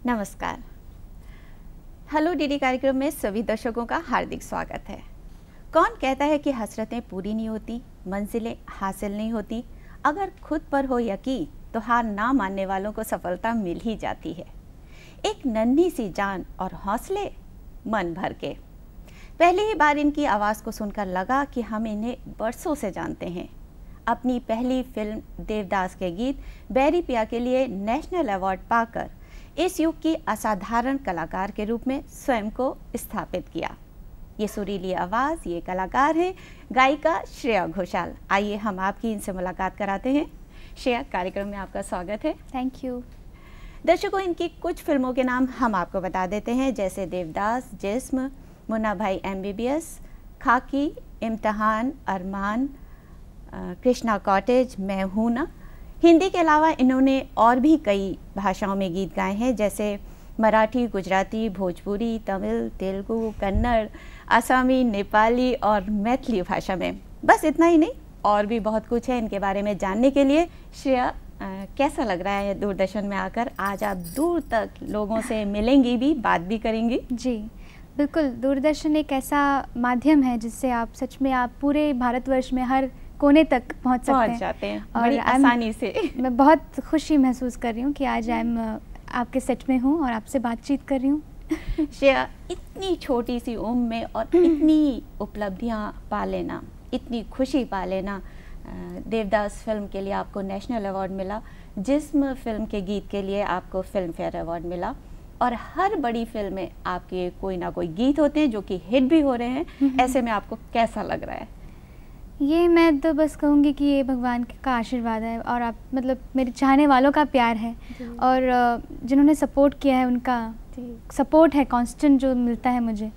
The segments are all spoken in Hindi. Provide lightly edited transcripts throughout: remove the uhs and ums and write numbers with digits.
नमस्कार। हेलो डीडी कार्यक्रम में सभी दर्शकों का हार्दिक स्वागत है। कौन कहता है कि हसरतें पूरी नहीं होती, मंजिलें हासिल नहीं होती। अगर खुद पर हो यकीन तो हार ना मानने वालों को सफलता मिल ही जाती है। एक नन्ही सी जान और हौसले मन भर के। पहली ही बार इनकी आवाज़ को सुनकर लगा कि हम इन्हें बरसों से जानते हैं। अपनी पहली फिल्म देवदास के गीत बैरी पिया के लिए नेशनल अवार्ड पाकर इस युग की असाधारण कलाकार के रूप में स्वयं को स्थापित किया। ये सुरीली आवाज़, ये कलाकार हैं गायिका श्रेया घोषाल। आइए हम आपकी इनसे मुलाकात कराते हैं। श्रेया, कार्यक्रम में आपका स्वागत है। Thank you. दर्शकों, इनकी कुछ फिल्मों के नाम हम आपको बता देते हैं, जैसे देवदास, जिस्म, मुन्ना भाई MBBS, खाकी, इम्तिहान, अरमान, कृष्णा कॉटेज, मैं हूं ना। हिंदी के अलावा इन्होंने और भी कई भाषाओं में गीत गाए हैं, जैसे मराठी, गुजराती, भोजपुरी, तमिल, तेलुगु, कन्नड़, असमी, नेपाली और मैथिली भाषा में। बस इतना ही नहीं, और भी बहुत कुछ है इनके बारे में जानने के लिए। श्रेया, कैसा लग रहा है दूरदर्शन में आकर? आज आप दूर तक लोगों से मिलेंगी भी, बात भी करेंगी। जी बिल्कुल, दूरदर्शन एक ऐसा माध्यम है जिससे आप सच में आप पूरे भारतवर्ष में हर कोने तक पहुंच जाते हैं और बड़ी आसानी से। मैं बहुत खुशी महसूस कर रही हूँ कि आज आपके सेट में हूँ और आपसे बातचीत कर रही हूँ। श्रेया, इतनी छोटी सी उम्र में और इतनी उपलब्धियाँ पा लेना, इतनी खुशी पा लेना। देवदास फिल्म के लिए आपको नेशनल अवार्ड मिला, जिस्म फिल्म के गीत के लिए आपको फिल्म फेयर अवार्ड मिला, और हर बड़ी फिल्म में आपके कोई ना कोई गीत होते हैं जो कि हिट भी हो रहे हैं। ऐसे में आपको कैसा लग रहा है? ये मैं तो बस कहूँगी कि ये भगवान का आशीर्वाद है और आप मतलब मेरे चाहने वालों का प्यार है और जिन्होंने सपोर्ट किया है उनका सपोर्ट है कांस्टेंट जो मिलता है मुझे।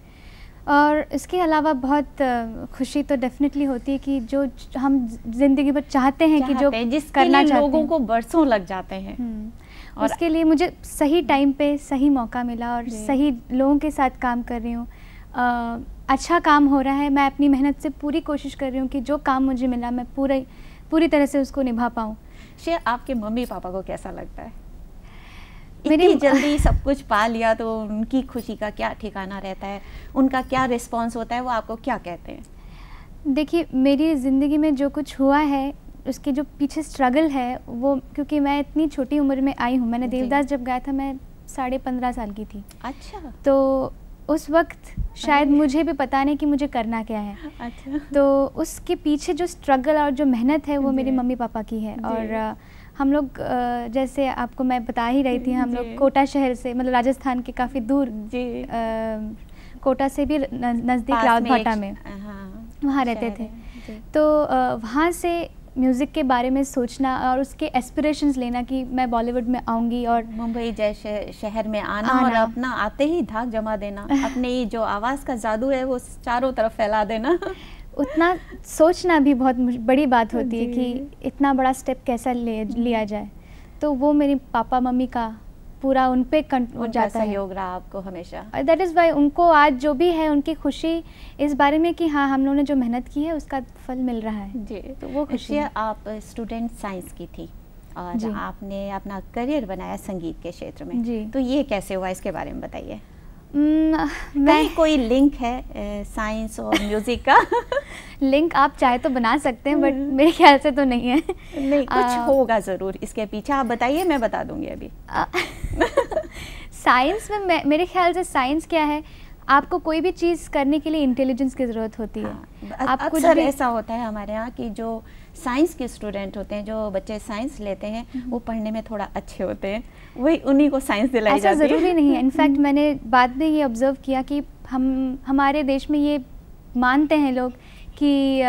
और इसके अलावा बहुत खुशी तो डेफिनेटली होती है कि जो हम जिंदगी भर चाहते हैं कि जो करना चाहते हैं, लोगों को बरसों लग जाते हैं और उसके लिए मुझे सही टाइम पे सही मौका मिला और सही लोगों के साथ काम कर रही हूँ। अच्छा काम हो रहा है। मैं अपनी मेहनत से पूरी कोशिश कर रही हूँ कि जो काम मुझे मिला मैं पूरी तरह से उसको निभा पाऊँ। श्रेया, आपके मम्मी पापा को कैसा लगता है? इतनी जल्दी सब कुछ पा लिया तो उनकी खुशी का क्या ठिकाना रहता है? उनका क्या रिस्पॉन्स होता है? वो आपको क्या कहते हैं? देखिए, मेरी ज़िंदगी में जो कुछ हुआ है उसके जो पीछे स्ट्रगल है वो, क्योंकि मैं इतनी छोटी उम्र में आई हूँ। मैंने देवदास जब गाया था मैं 15.5 साल की थी। अच्छा। तो उस वक्त शायद मुझे भी पता नहीं कि मुझे करना क्या है। अच्छा। तो उसके पीछे जो स्ट्रगल और जो मेहनत है वो मेरे मम्मी पापा की है। और हम लोग जैसे आपको मैं बता ही रही थी, हम लोग कोटा शहर से, मतलब राजस्थान के काफ़ी दूर, कोटा से भी नज़दीक रावतभाटा में वहाँ रहते थे। तो वहाँ से म्यूज़िक के बारे में सोचना और उसके एस्पिरेशंस लेना कि मैं बॉलीवुड में आऊँगी और मुंबई जैसे शहर में आना और अपना आते ही धाक जमा देना, अपने जो आवाज़ का जादू है वो चारों तरफ फैला देना। उतना सोचना भी बहुत बड़ी बात होती है कि इतना बड़ा स्टेप कैसा लिया जाए। तो वो मेरे पापा मम्मी का पूरा उन पे जाता है, सहयोग रहा आपको हमेशा। और दैट इज़ वाई उनको आज जो भी है उनकी खुशी इस बारे में कि हाँ, हम लोगों ने जो मेहनत की है उसका फल मिल रहा है जी। तो वो खुशी है। आप स्टूडेंट साइंस की थी और आपने अपना करियर बनाया संगीत के क्षेत्र में जी। तो ये कैसे हुआ, इसके बारे में बताइए। मैं कोई लिंक है साइंस और म्यूजिक का? लिंक आप चाहे तो बना सकते हैं बट मेरे ख्याल से तो नहीं है। नहीं, कुछ होगा ज़रूर इसके पीछे, आप बताइए, मैं बता दूंगी अभी। साइंस में मेरे ख्याल से साइंस क्या है, आपको कोई भी चीज़ करने के लिए इंटेलिजेंस की ज़रूरत होती है। आप अक्सर ऐसा होता है हमारे यहाँ कि जो साइंस के स्टूडेंट होते हैं, जो बच्चे साइंस लेते हैं, वो पढ़ने में थोड़ा अच्छे होते हैं, वही उन्हीं को साइंस दिलाई जाती है। ऐसा ज़रूरी नहीं है। इनफैक्ट मैंने बाद में ये ऑब्ज़र्व किया कि हमारे देश में ये मानते हैं लोग कि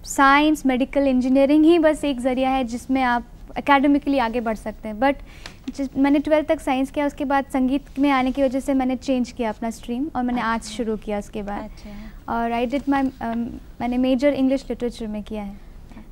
साइंस, मेडिकल, इंजीनियरिंग ही बस एक ज़रिया है जिसमें आप एकेडमिकली आगे बढ़ सकते हैं। बट मैंने 12th तक साइंस किया, उसके बाद संगीत में आने की वजह से मैंने चेंज किया अपना स्ट्रीम और मैंने आर्ट्स शुरू किया उसके बाद। और आई डिड मैंने मेजर इंग्लिश लिटरेचर में किया है।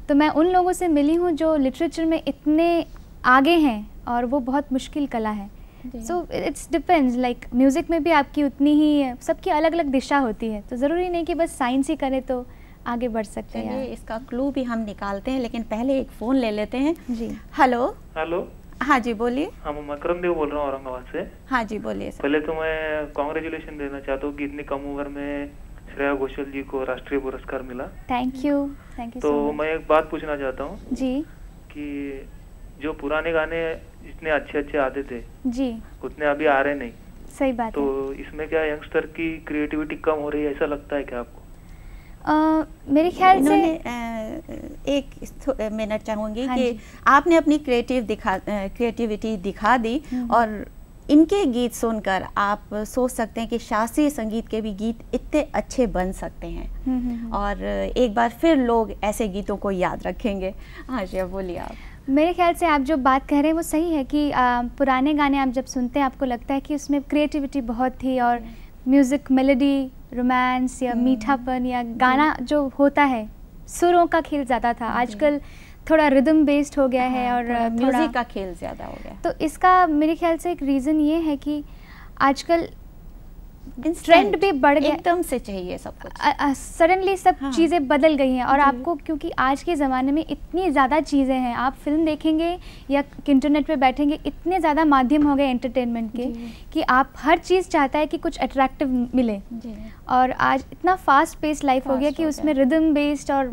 तो मैं उन लोगों से मिली हूँ जो लिटरेचर में इतने आगे हैं और वो बहुत मुश्किल कला है। So it's depends, like music में भी आपकी उतनी ही, सबकी अलग अलग दिशा होती है, तो ज़रूरी नहीं कि बस साइंस ही करें तो आगे बढ़ सकते हैं। इसका क्लू भी हम निकालते हैं, लेकिन पहले एक फ़ोन ले लेते हैं जी। हेलो। हाँ जी बोलिए। हाँ, मैं मकरम देव बोल रहा हूँ औरंगाबाद से। हाँ जी बोलिए सर। पहले तो मैं कांग्रेचुलेशन देना चाहता हूँ कि इतनी कम उम्र में श्रेया घोषाल जी को राष्ट्रीय पुरस्कार मिला। थैंक यू तो मैं एक बात पूछना चाहता हूँ जी, कि जो पुराने गाने जितने अच्छे अच्छे आते थे जी, उतने अभी आ रहे नहीं। सही बात तो है। इसमें क्या यंगस्टर की क्रिएटिविटी कम हो रही है, ऐसा लगता है क्या आपको? मेरे ख्याल से एक मिनट चाहूँगी कि आपने अपनी क्रिएटिविटी दिखा दी और इनके गीत सुनकर आप सोच सकते हैं कि शास्त्रीय संगीत के भी गीत इतने अच्छे बन सकते हैं और एक बार फिर लोग ऐसे गीतों को याद रखेंगे। हाँ जी बोलिए आप। मेरे ख्याल से आप जो बात कह रहे हैं वो सही है कि पुराने गाने आप जब सुनते हैं आपको लगता है कि उसमें क्रिएटिविटी बहुत थी और म्यूज़िक, मेलोडी, रोमांस या मीठापन या गाना जो होता है सुरों का खेल ज़्यादा था। आजकल थोड़ा रिदम बेस्ड हो गया है और म्यूजिक का खेल ज़्यादा हो गया। तो इसका मेरे ख्याल से एक रीज़न ये है कि आजकल ट्रेंड भी बढ़ गया, एकदम से चाहिए सब कुछ, सडनली सब चीज़ें बदल गई हैं और आपको, क्योंकि आज के ज़माने में इतनी ज़्यादा चीज़ें हैं, आप फिल्म देखेंगे या इंटरनेट पे बैठेंगे, इतने ज़्यादा माध्यम हो गए एंटरटेनमेंट के कि आप हर चीज़ चाहता है कि कुछ अट्रैक्टिव मिले। और आज इतना फास्ट पेस लाइफ हो गया कि उसमें रिदम बेस्ड और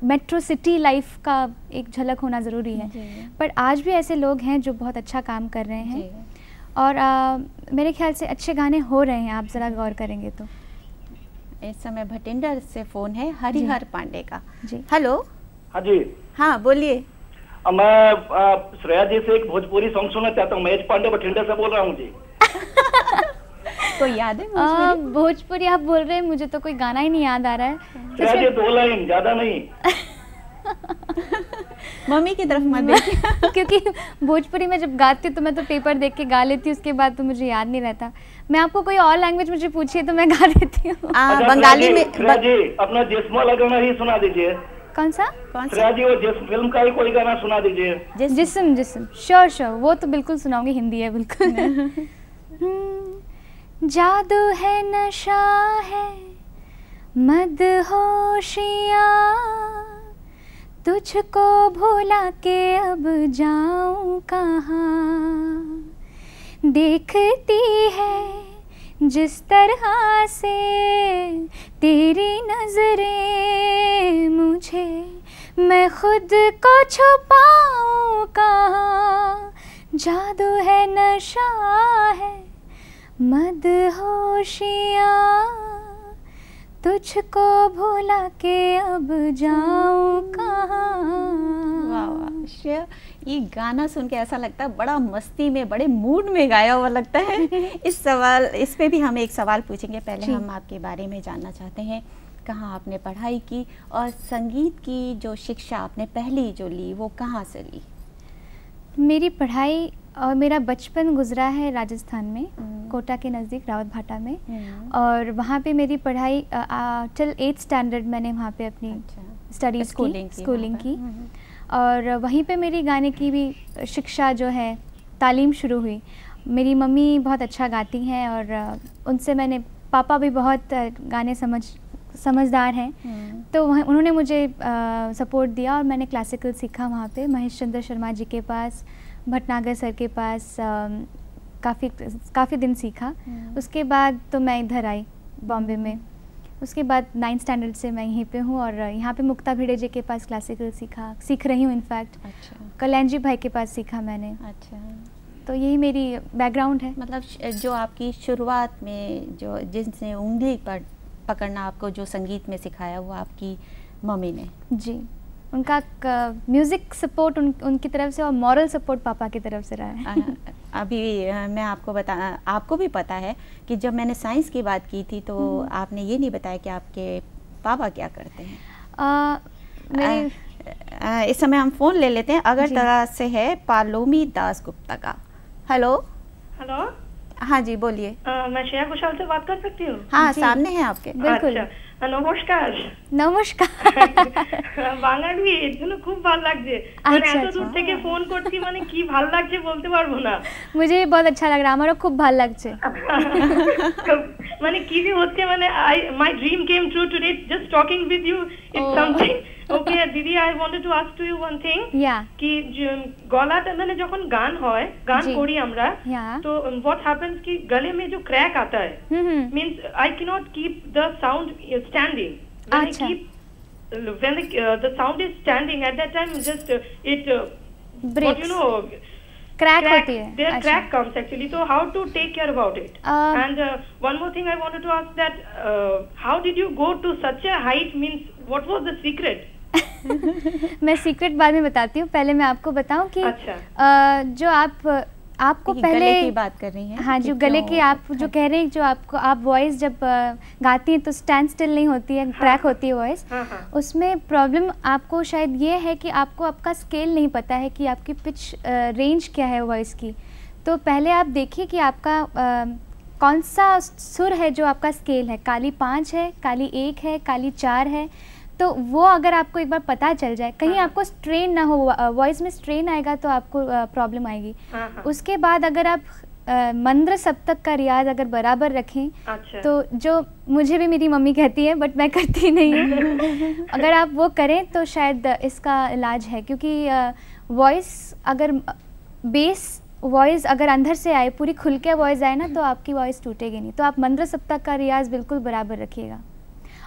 मेट्रो सिटी लाइफ का एक झलक होना ज़रूरी है। पर आज भी ऐसे लोग हैं जो बहुत अच्छा काम कर रहे हैं और मेरे ख्याल से अच्छे गाने हो रहे हैं, आप ज़रा गौर करेंगे तो। इस समय भटिंडा से फ़ोन है हरिहर पांडे का जी। हेलो। हाँ जी। हाँ बोलिए। मैं श्रेया जी से एक भोजपुरी सॉन्ग सुनना चाहता हूँ। महेश पांडे भटिंडा से बोल रहा हूँ जी। कोई याद है भोजपुरी आप बोल रहे हैं? मुझे तो कोई गाना ही नहीं याद आ रहा है। श्रेया जी 2 लाइन, ज़्यादा नहीं। मम्मी की तरफ मत देखिए क्योंकि भोजपुरी में जब गाती हूँ तो मैं तो पेपर देख के गा लेती हूँ, उसके बाद तो मुझे याद नहीं रहता। मैं आपको कोई और लैंग्वेज मुझे पूछिए तो मैं गा देती हूँ। बंगाली में जी अपना जिस्म वाला गाना ही सुना दीजिए। कौन सा? श्रेया जी वो जिस्म फिल्म का ही कोई गाना सुना दीजिए। जिस्म जिस्म श्योर श्योर, वो तो बिल्कुल सुनाऊंगी, हिंदी है बिल्कुल। जादू है नशा है मदहोशिया, तुझको भुला के अब जाऊं कहाँ, देखती है जिस तरह से तेरी नजरें मुझे, मैं खुद को छुपाऊं कहाँ, जादू है नशा है मदहोशिया, तुझको भुला के अब जाऊं कहाँ। वाह वाह श्रेया, ये गाना सुन के ऐसा लगता है बड़ा मस्ती में, बड़े मूड में गाया हुआ लगता है। इस पे भी हम एक सवाल पूछेंगे, पहले हम आपके बारे में जानना चाहते हैं, कहाँ आपने पढ़ाई की और संगीत की जो शिक्षा आपने पहली जो ली वो कहाँ से ली? मेरी पढ़ाई और मेरा बचपन गुजरा है राजस्थान में, कोटा के नज़दीक रावत भाटा में, और वहाँ पे मेरी पढ़ाई टिल 8th स्टैंडर्ड मैंने वहाँ पे अपनी स्टडीज़ स्कूलिंग की और वहीं पे मेरी गाने की भी शिक्षा जो है तालीम शुरू हुई। मेरी मम्मी बहुत अच्छा गाती हैं और उनसे मैंने, पापा भी बहुत गाने समझदार हैं, तो उन्होंने मुझे सपोर्ट दिया और मैंने क्लासिकल सीखा वहाँ पे महेश चंद्र शर्मा जी के पास, भटनागर सर के पास काफ़ी दिन सीखा। उसके बाद तो मैं इधर आई बॉम्बे में, उसके बाद 9th स्टैंडर्ड से मैं यहीं पे हूँ और यहाँ पे मुक्ता भिड़े जी के पास क्लासिकल सीख रही हूँ इनफैक्ट। अच्छा। कल्याण जी भाई के पास सीखा मैंने। अच्छा। तो यही मेरी बैकग्राउंड है। मतलब जो आपकी शुरुआत में जो जिसने उंगली पर पकड़ना आपको जो संगीत में सिखाया वो आपकी मम्मी ने? जी, उनका म्यूज़िक सपोर्ट उनकी तरफ से और मॉरल सपोर्ट पापा की तरफ से रहा है। अभी मैं आपको भी पता है कि जब मैंने साइंस की बात की थी तो आपने ये नहीं बताया कि आपके पापा क्या करते हैं। इस समय हम फोन ले लेते हैं, अगरतला से है पालोमी दास गुप्ता का। हेलो। हेलो। हाँ जी बोलिए। मैं श्रेया घोषाल से बात कर सकती हूँ? हाँ सामने है आपके। बिल्कुल। अच्छा, নমস্কার। নমস্কার। বাঙালি এর জন্য খুব ভালো লাগছে, মানে এত দূর থেকে ফোন করছি, মানে কি ভালো লাগছে বলতে পারবো না। मुझे भी बहुत अच्छा लग रहा है, আমারও খুব ভালো লাগছে। মানে কি যে হচ্ছে, মানে my dream came true today just talking with you. It's something. Okay দিদি, I wanted to ask to you one thing. কি গলাটা মানে যখন গান হয়, গান করি আমরা, তো what happens कि गले में जो crack आता है, means I cannot keep the sound standing. When I keep when the sound is standing at that time, just it breaks. What you know, crack होती है। There crack comes actually. So how to take care about it? And one more thing I wanted to ask that how did you go to such a height? Means what was the secret? मैं सीक्रेट बाद में बताती हूँ, पहले मैं आपको बताऊँ कि जो आपको पहले गले की बात कर रही हैं। हाँ, जो गले की आप जो कह रहे हैं, जो आप वॉइस जब गाती हैं तो स्टैंड स्टिल नहीं होती है, क्रैक होती है वॉइस। उसमें प्रॉब्लम आपको शायद ये है कि आपको आपका स्केल नहीं पता है कि आपकी पिच रेंज क्या है वॉइस की। तो पहले आप देखिए कि आपका कौन सा सुर है जो आपका स्केल है, काली 5 है, काली 1 है, काली 4 है। तो वो अगर आपको एक बार पता चल जाए, कहीं आपको स्ट्रेन ना हो, वॉइस में स्ट्रेन आएगा तो आपको प्रॉब्लम आएगी। उसके बाद अगर आप मंद्र सप्तक का रियाज अगर बराबर रखें, तो जो मुझे भी मेरी मम्मी कहती है बट मैं करती नहीं हूँ, अगर आप वो करें तो शायद इसका इलाज है। क्योंकि वॉइस अगर बेस वॉइस अगर अंदर से आए, पूरी खुल के वॉइस आए ना, तो आपकी वॉइस टूटेगी नहीं। तो आप मंद्र सप्तक का रियाज बिल्कुल बराबर रखिएगा।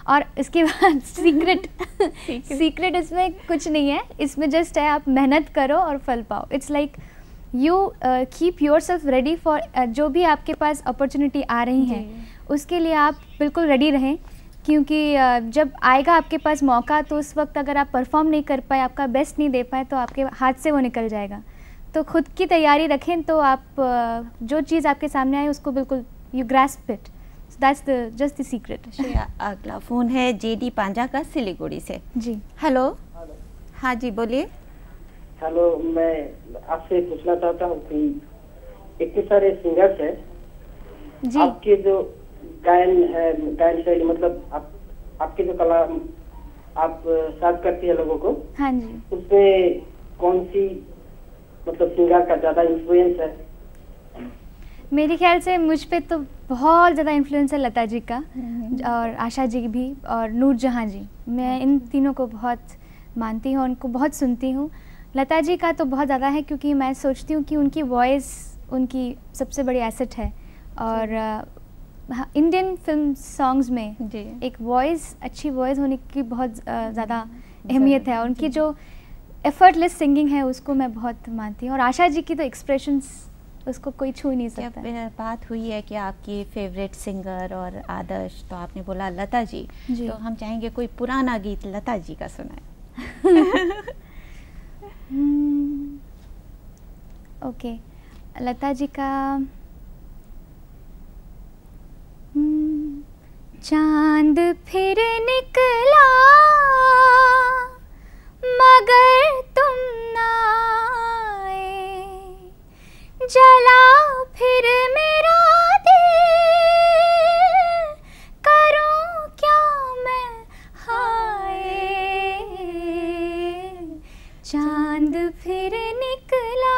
और इसके बाद सीक्रेट इसमें कुछ नहीं है, इसमें जस्ट है आप मेहनत करो और फल पाओ। It's like you keep yourself ready for जो भी आपके पास अपॉर्चुनिटी आ रही हैं, उसके लिए आप बिल्कुल रेडी रहें। क्योंकि जब आएगा आपके पास मौका, तो उस वक्त अगर आप परफॉर्म नहीं कर पाए, आपका बेस्ट नहीं दे पाए, तो आपके हाथ से वो निकल जाएगा। तो खुद की तैयारी रखें, तो आप जो चीज़ आपके सामने आए उसको बिल्कुल you grasp it. That's just the secret. अगला फोन है जेडी पांजा का सिलीगुड़ी से। जी हेलो। हाँ जी बोलिए। हेलो, मैं आपसे पूछना चाहता हूँ कि इतने सारे सिंगर्स हैं जी, आपके जो गायन है, गायन शैली, मतलब आपके जो कला आप साथ करती है लोगों को, हाँ जी, उसमें कौन सी मतलब सिंगर का ज्यादा इन्फ्लुएंस है? मेरे ख्याल से मुझ पे तो बहुत ज़्यादा इन्फ्लुएंस है लता जी का, और आशा जी भी, और नूरजहां जी। मैं इन तीनों को बहुत मानती हूँ, उनको बहुत सुनती हूँ। लता जी का तो बहुत ज़्यादा है, क्योंकि मैं सोचती हूँ कि उनकी वॉइस उनकी सबसे बड़ी एसेट है। और इंडियन फिल्म सॉन्ग्स में एक वॉइस, अच्छी वॉइस होने की बहुत ज़्यादा अहमियत है। और उनकी जो एफर्टलेस सिंगिंग है उसको मैं बहुत मानती हूँ। और आशा जी की तो एक्सप्रेशंस, उसको कोई छू नहीं सकता। बात हुई है कि आपकी फेवरेट सिंगर और आदर्श, तो आपने बोला लता जी, तो हम चाहेंगे कोई पुराना गीत लता जी का सुनाए। ओके, लता जी का चांद फिर निकला मगर तुम ना आए, जला फिर मेरा दिल, करूं क्या मैं हाय, चांद फिर निकला।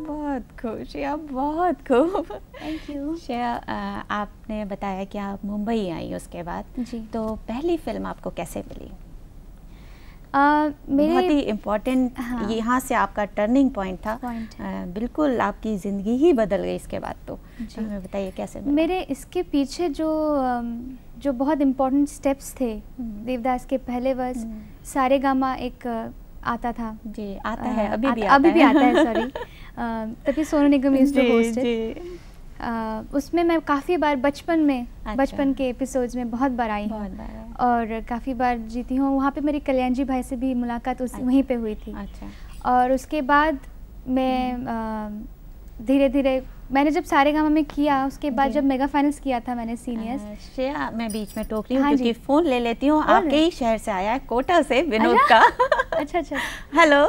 बहुत खूब श्रेया, बहुत खूब। Thank you. श्रेया, आपने बताया कि आप मुंबई आई उसके बाद जी, तो पहली फिल्म आपको कैसे मिली? मेरे बहुत ही इम्पोर्टेंट, यहाँ से आपका टर्निंग पॉइंट था। बिल्कुल आपकी ज़िंदगी ही बदल गई इसके बाद। तो हमें बताइए कैसे मिला? मेरे इसके पीछे जो बहुत इम्पोर्टेंट स्टेप्स थे, देवदास के पहले वर्ष सारेगामा एक आता था जी, आता है, अभी भी आता है सॉरी, तभी Sonu Nigam used to host it. उसमें मैं काफ़ी बार बचपन के एपिसोड्स में बहुत बार आई हूँ, और काफ़ी बार जीती हूँ। वहाँ पे मेरी कल्याण जी भाई से भी मुलाकात वहीं पे हुई थी। और उसके बाद मैं धीरे धीरे मैंने जब सारेगामा में किया, उसके बाद जब मेगा फाइनल्स किया था मैंने सीनियर्स। श्रेया, मैं बीच में टोक रही हूँ क्योंकि फ़ोन ले लेती हूँ। आपके ही शहर से आया है, कोटा से, विनोद का। अच्छा अच्छा। हेलो।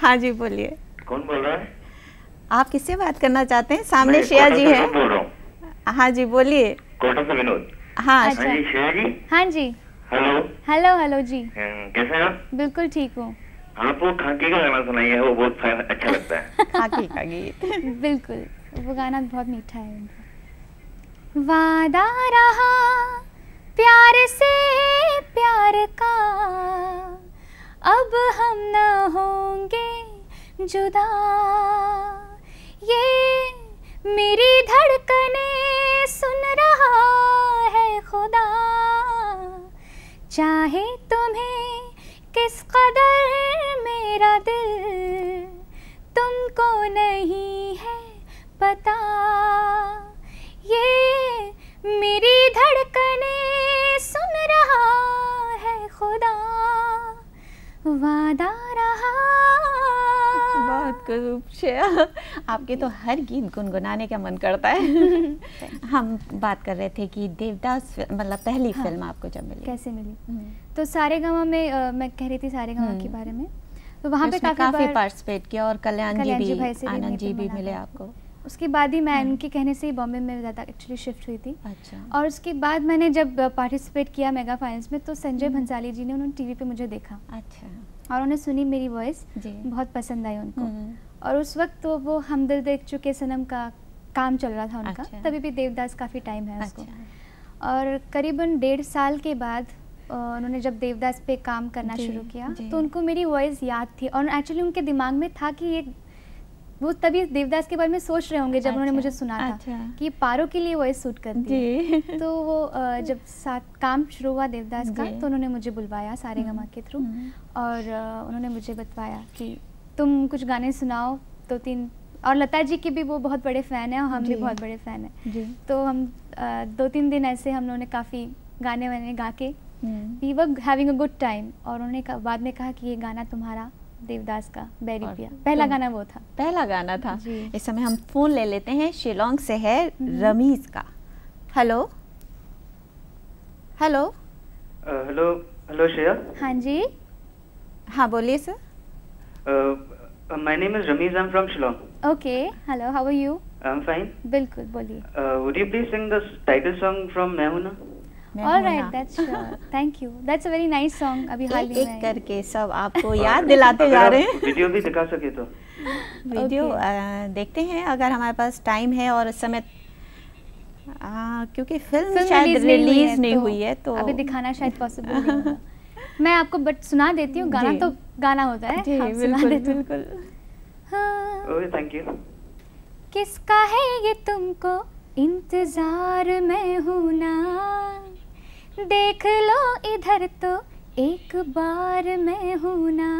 हाँ जी, बोलिए। कौन बोल रहा है? आप किससे बात करना चाहते हैं? सामने श्रेया जी है। बोल रहा हूँ। हाँ जी, बोलिए। कोटा से विनोद। हाँ अच्छा। जी, श्रेया जी। हाँ जी। हेलो। हेलो हेलो जी। कैसे हैं आप? बिल्कुल ठीक हूँ। आप वो खाकी का गाना सुनाइए, वो बहुत अच्छा लगता है। खाकी का गीत। बिल्कुल, वो गाना बहुत मीठा है उनका। वादा रहा प्यार से प्यार का, अब हम न होंगे जुदा, ये मेरी धड़कने सुन रहा है खुदा, चाहे तुम्हें किस कदर मेरा दिल तुमको नहीं है पता, ये मेरी धड़कने सुन रहा है खुदा, वादा रहा। बहुत खूब श्रेया, आपके तो हर गीत गुनगुनाने का मन करता है। हम बात कर रहे थे कि देवदास मतलब पहली फिल्म आपको जब मिली, कैसे मिली? तो सारेगामा में मैं कह रही थी सारेगामा के बारे में, तो वहाँ पे काफ़ी पार्टिसिपेट किया और कल्याण जी भी, आनंद जी भी मिले आपको। उसके बाद ही मैं उनके कहने से ही बॉम्बे में ज़्यादा एक्चुअली शिफ्ट हुई थी। अच्छा। और उसके बाद मैंने जब पार्टिसिपेट किया मेगा फाइनल्स में, तो संजय भंसाली जी ने, उन्होंने टीवी पे मुझे देखा। अच्छा। और उन्हें सुनी मेरी वॉइस, बहुत पसंद आई उनको। और उस वक्त तो वो हम दिल देख चुके सनम का काम चल रहा था उनका। अच्छा। तभी भी देवदास काफ़ी टाइम है उसको। अच्छा। और करीबन 1.5 साल के बाद उन्होंने जब देवदास पे काम करना शुरू किया, तो उनको मेरी वॉइस याद थी। और एक्चुअली उनके दिमाग में था कि ये, वो तभी देवदास के बारे में सोच रहे होंगे जब उन्होंने मुझे सुना था कि ये पारो के लिए वॉइस सूट करती है। तो वो जब साथ काम शुरू हुआ देवदास का, तो उन्होंने मुझे बुलवाया सारेगामा के थ्रू, और उन्होंने मुझे बतवाया कि तुम कुछ गाने सुनाओ 2-3। और लता जी के भी वो बहुत बड़े फ़ैन हैं और हम भी बहुत बड़े फ़ैन हैं। तो हम 2-3 दिन ऐसे हम लोगों ने काफ़ी गाने वाने गा के, we were having a good time. और उन्होंने बाद में कहा कि ये गाना तुम्हारा, देवदास का बैरी पिया, पहला गाना वो था। पहला गाना था। इस समय हम फ़ोन ले लेते हैं, शिलोंग से है रमीज का। Hello hello hello hello Shreya. हाँ जी। हाँ बोलिए sir. My name is Ramesh. I'm from Shillong. Okay. Hello. How are you? I'm fine. बिल्कुल बोलिए। Would you please sing the title song from मैं हूं ना? All right, that's sure. Thank you. That's a very nice song. अभी हाल ही में एक करके सब आपको याद दिलाते जा रहे हैं। वीडियो भी दिखा सके तो। वीडियो देखते हैं अगर हमारे पास टाइम है और इस समय, क्योंकि फिल्म शायद रिलीज नहीं हुई है तो अभी दिखाना शायद पॉसिबल नहीं होगा। मैं आपको बट सुना देती हूँ, गाना तो गाना होता है। जी, बिल्कुल बिल्कुल। Okay, thank you. किसका है ये तुमको इंतजार मैं हूँ ना, देख लो इधर तो एक बार मैं हूँ ना,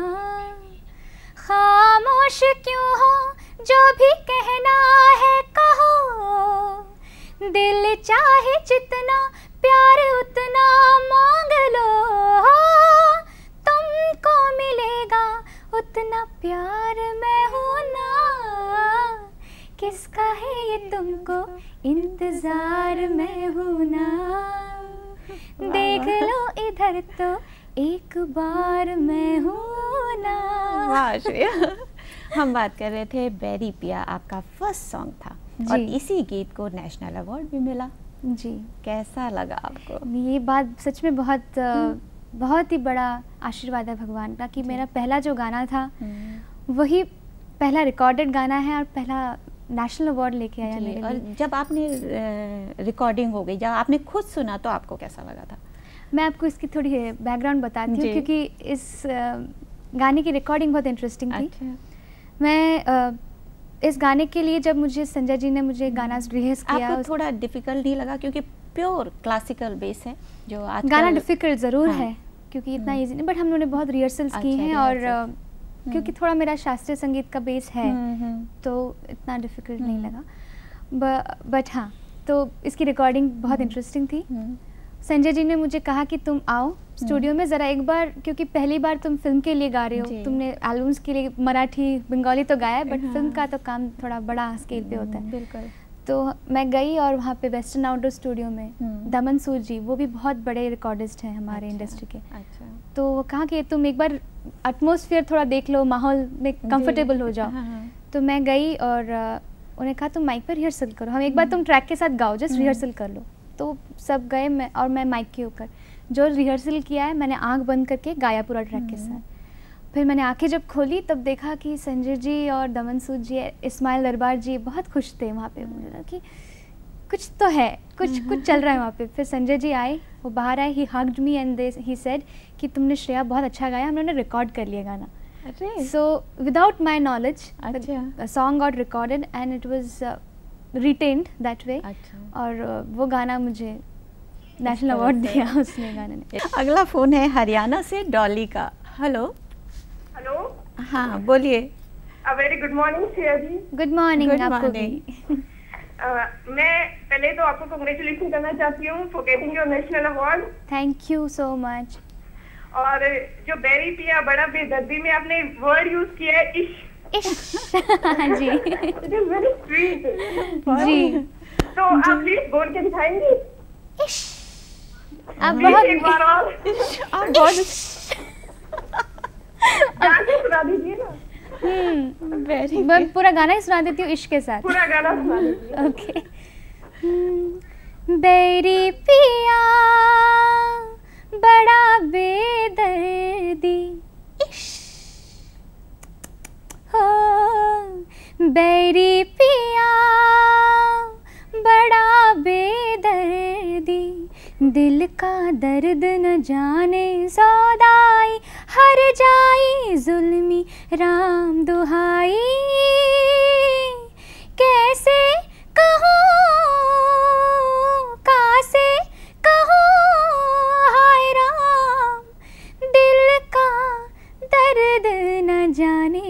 खामोश क्यों हो जो भी कहना है कहो, दिल चाहे जितना प्यार उतना मांग लो, तुमको मिलेगा उतना प्यार मैं हूँ ना, किसका है ये तुमको इंतजार मैं हूँ ना, देख लो इधर तो एक बार मैं हूँ ना। वाह श्रेया। हम बात कर रहे थे बैरी पिया, आपका फर्स्ट सॉन्ग था और इसी गीत को नेशनल अवार्ड भी मिला। जी, कैसा लगा आपको? ये बात सच में बहुत ही बड़ा आशीर्वाद है भगवान का कि मेरा पहला जो गाना था वही पहला रिकॉर्डेड गाना है और पहला नेशनल अवार्ड लेके आया मेरे लिए। और जब आपने रिकॉर्डिंग हो गई, जब आपने खुद सुना तो आपको कैसा लगा था? मैं आपको इसकी थोड़ी बैकग्राउंड बताती हूँ क्योंकि इस गाने की रिकॉर्डिंग बहुत इंटरेस्टिंग थी। अच्छा। मैं इस गाने के लिए जब मुझे संजय जी ने मुझे गाना रिहर्स किया, आपको थोड़ा डिफिकल्ट नहीं लगा क्योंकि प्योर क्लासिकल बेस है जो आज गाना डिफिकल्ट ज़रूर है क्योंकि इतना इजी नहीं, बट हम लोगों ने बहुत रिहर्सल्स की हैं और क्योंकि थोड़ा मेरा शास्त्रीय संगीत का बेस है तो इतना डिफिकल्ट नहीं लगा। बट हाँ, तो इसकी रिकॉर्डिंग बहुत इंटरेस्टिंग थी संजय जी ने मुझे कहा कि तुम आओ स्टूडियो में ज़रा एक बार, क्योंकि पहली बार तुम फिल्म के लिए गा रहे हो, तुमने एल्बम्स के लिए मराठी बंगाली तो गाया है, बट फिल्म का तो काम थोड़ा बड़ा स्केल पे होता है। बिल्कुल। तो मैं गई और वहाँ पे वेस्टर्न आउटडोर स्टूडियो में दमन सूद जी, वो भी बहुत बड़े रिकॉर्डिस्ट हैं हमारे इंडस्ट्री के। तो वो कहा कि तुम एक बार एटमॉस्फेयर थोड़ा देख लो, माहौल में कंफर्टेबल हो जाओ। तो मैं गई और उन्हें कहा तुम माइक पर रिहर्सल करो, हम एक बार तुम ट्रैक के साथ गाओ, जस्ट रिहर्सल कर लो। तो सब गए, मैं माइक के ऊपर जो रिहर्सल किया है मैंने आंख बंद करके गाया पूरा ट्रैक के साथ। फिर मैंने आंखें जब खोली तब देखा कि संजय जी और दमन सूद जी, इस्माइल दरबार जी बहुत खुश थे वहाँ पे। मुझे लगा कि कुछ तो है, कुछ चल रहा है वहाँ पे। फिर संजय जी आए, वो बाहर आए, ही hugged me and he said कि तुमने श्रेया बहुत अच्छा गाया, हमने रिकॉर्ड कर लिया गाना। So without my knowledge song got recorded and it was retained that way. और वो गाना मुझे नेशनल अवार्ड दिया उसने गाने ने। अगला फोन है हरियाणा से डॉली का। हेलो। हेलो। हाँ बोलिए। वेरी गुड मॉर्निंग श्रेया जी। गुड मॉर्निंग आपको भी। मैं पहले तो आपको कांग्रेचुलेशन करना चाहती हूँ for getting your national award. Thank you so much. और जो बेरी पिया बड़ा बेदर्दी में आपने वर्ड यूज किया है इश्क। हाँ जी। इट इज वेरी स्वीट जी। तो आप प्लीज बोल के दिखाएंगे आप बहुत एक बार और आप बहुत सुना दीजिए ना। मैं पूरा गाना ही सुना देती हूँ इश्क के साथ। पूरा गाना सुना दीजिए। ओके। बेरी पिया बड़ा बेदर्दी हो, बेरी पिया बड़ा बेदर्दी, दिल का दर्द न जाने सौदाई, हर जाई जुल्मी राम दुहाई, कैसे कहूँ कासे कहूँ हाय राम, दिल का दर्द न जाने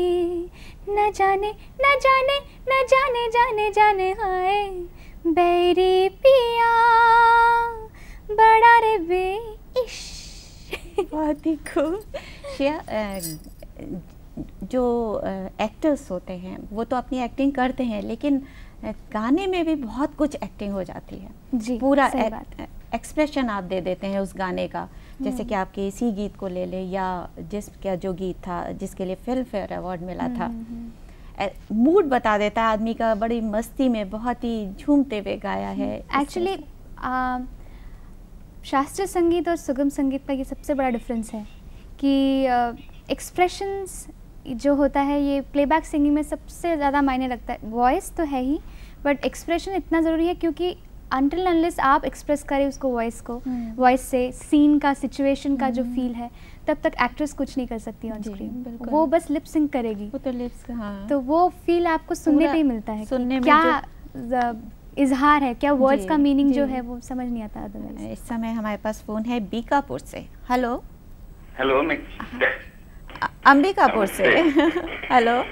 न जाने न जाने न जाने जाने जाने हाय, बैरी पिया बड़ा रे बे इश्क। बहुत ही खूब। जो एक्टर्स होते हैं वो तो अपनी एक्टिंग करते हैं, लेकिन गाने में भी बहुत कुछ एक्टिंग हो जाती है जी। पूरा एक्सप्रेशन आप दे देते हैं उस गाने का। जैसे कि आपके इसी गीत को ले ले, या जिसका जो गीत था जिसके लिए फिल्म फेयर अवार्ड मिला था, मूड बता देता है आदमी का, बड़ी मस्ती में बहुत ही झूमते हुए गाया है। एक्चुअली शास्त्रीय संगीत और सुगम संगीत का ये सबसे बड़ा डिफरेंस है कि एक्सप्रेशंस जो होता है ये प्लेबैक सिंगिंग में सबसे ज़्यादा मायने रखता है। वॉइस तो है ही, बट एक्सप्रेशन इतना ज़रूरी है, क्योंकि अनटिल अनलेस आप एक्सप्रेस करें उसको वॉइस को, वॉइस से सीन का, सिचुएशन का जो फील है, तब तक एक्ट्रेस कुछ नहीं कर सकती ऑन स्क्रीन। वो बस लिप सिंक करेगी, वो तो लिप्स, हाँ। तो वो फील आपको सुनने पे ही मिलता है, सुनने क्या इजहार है, क्या वर्ड्स का मीनिंग जो है वो समझ नहीं आता अदरवाइज। इस समय हमारे पास फोन है बीकापुर से। हेलो। हेलो, मैं अंबिकापुर से। हेलो,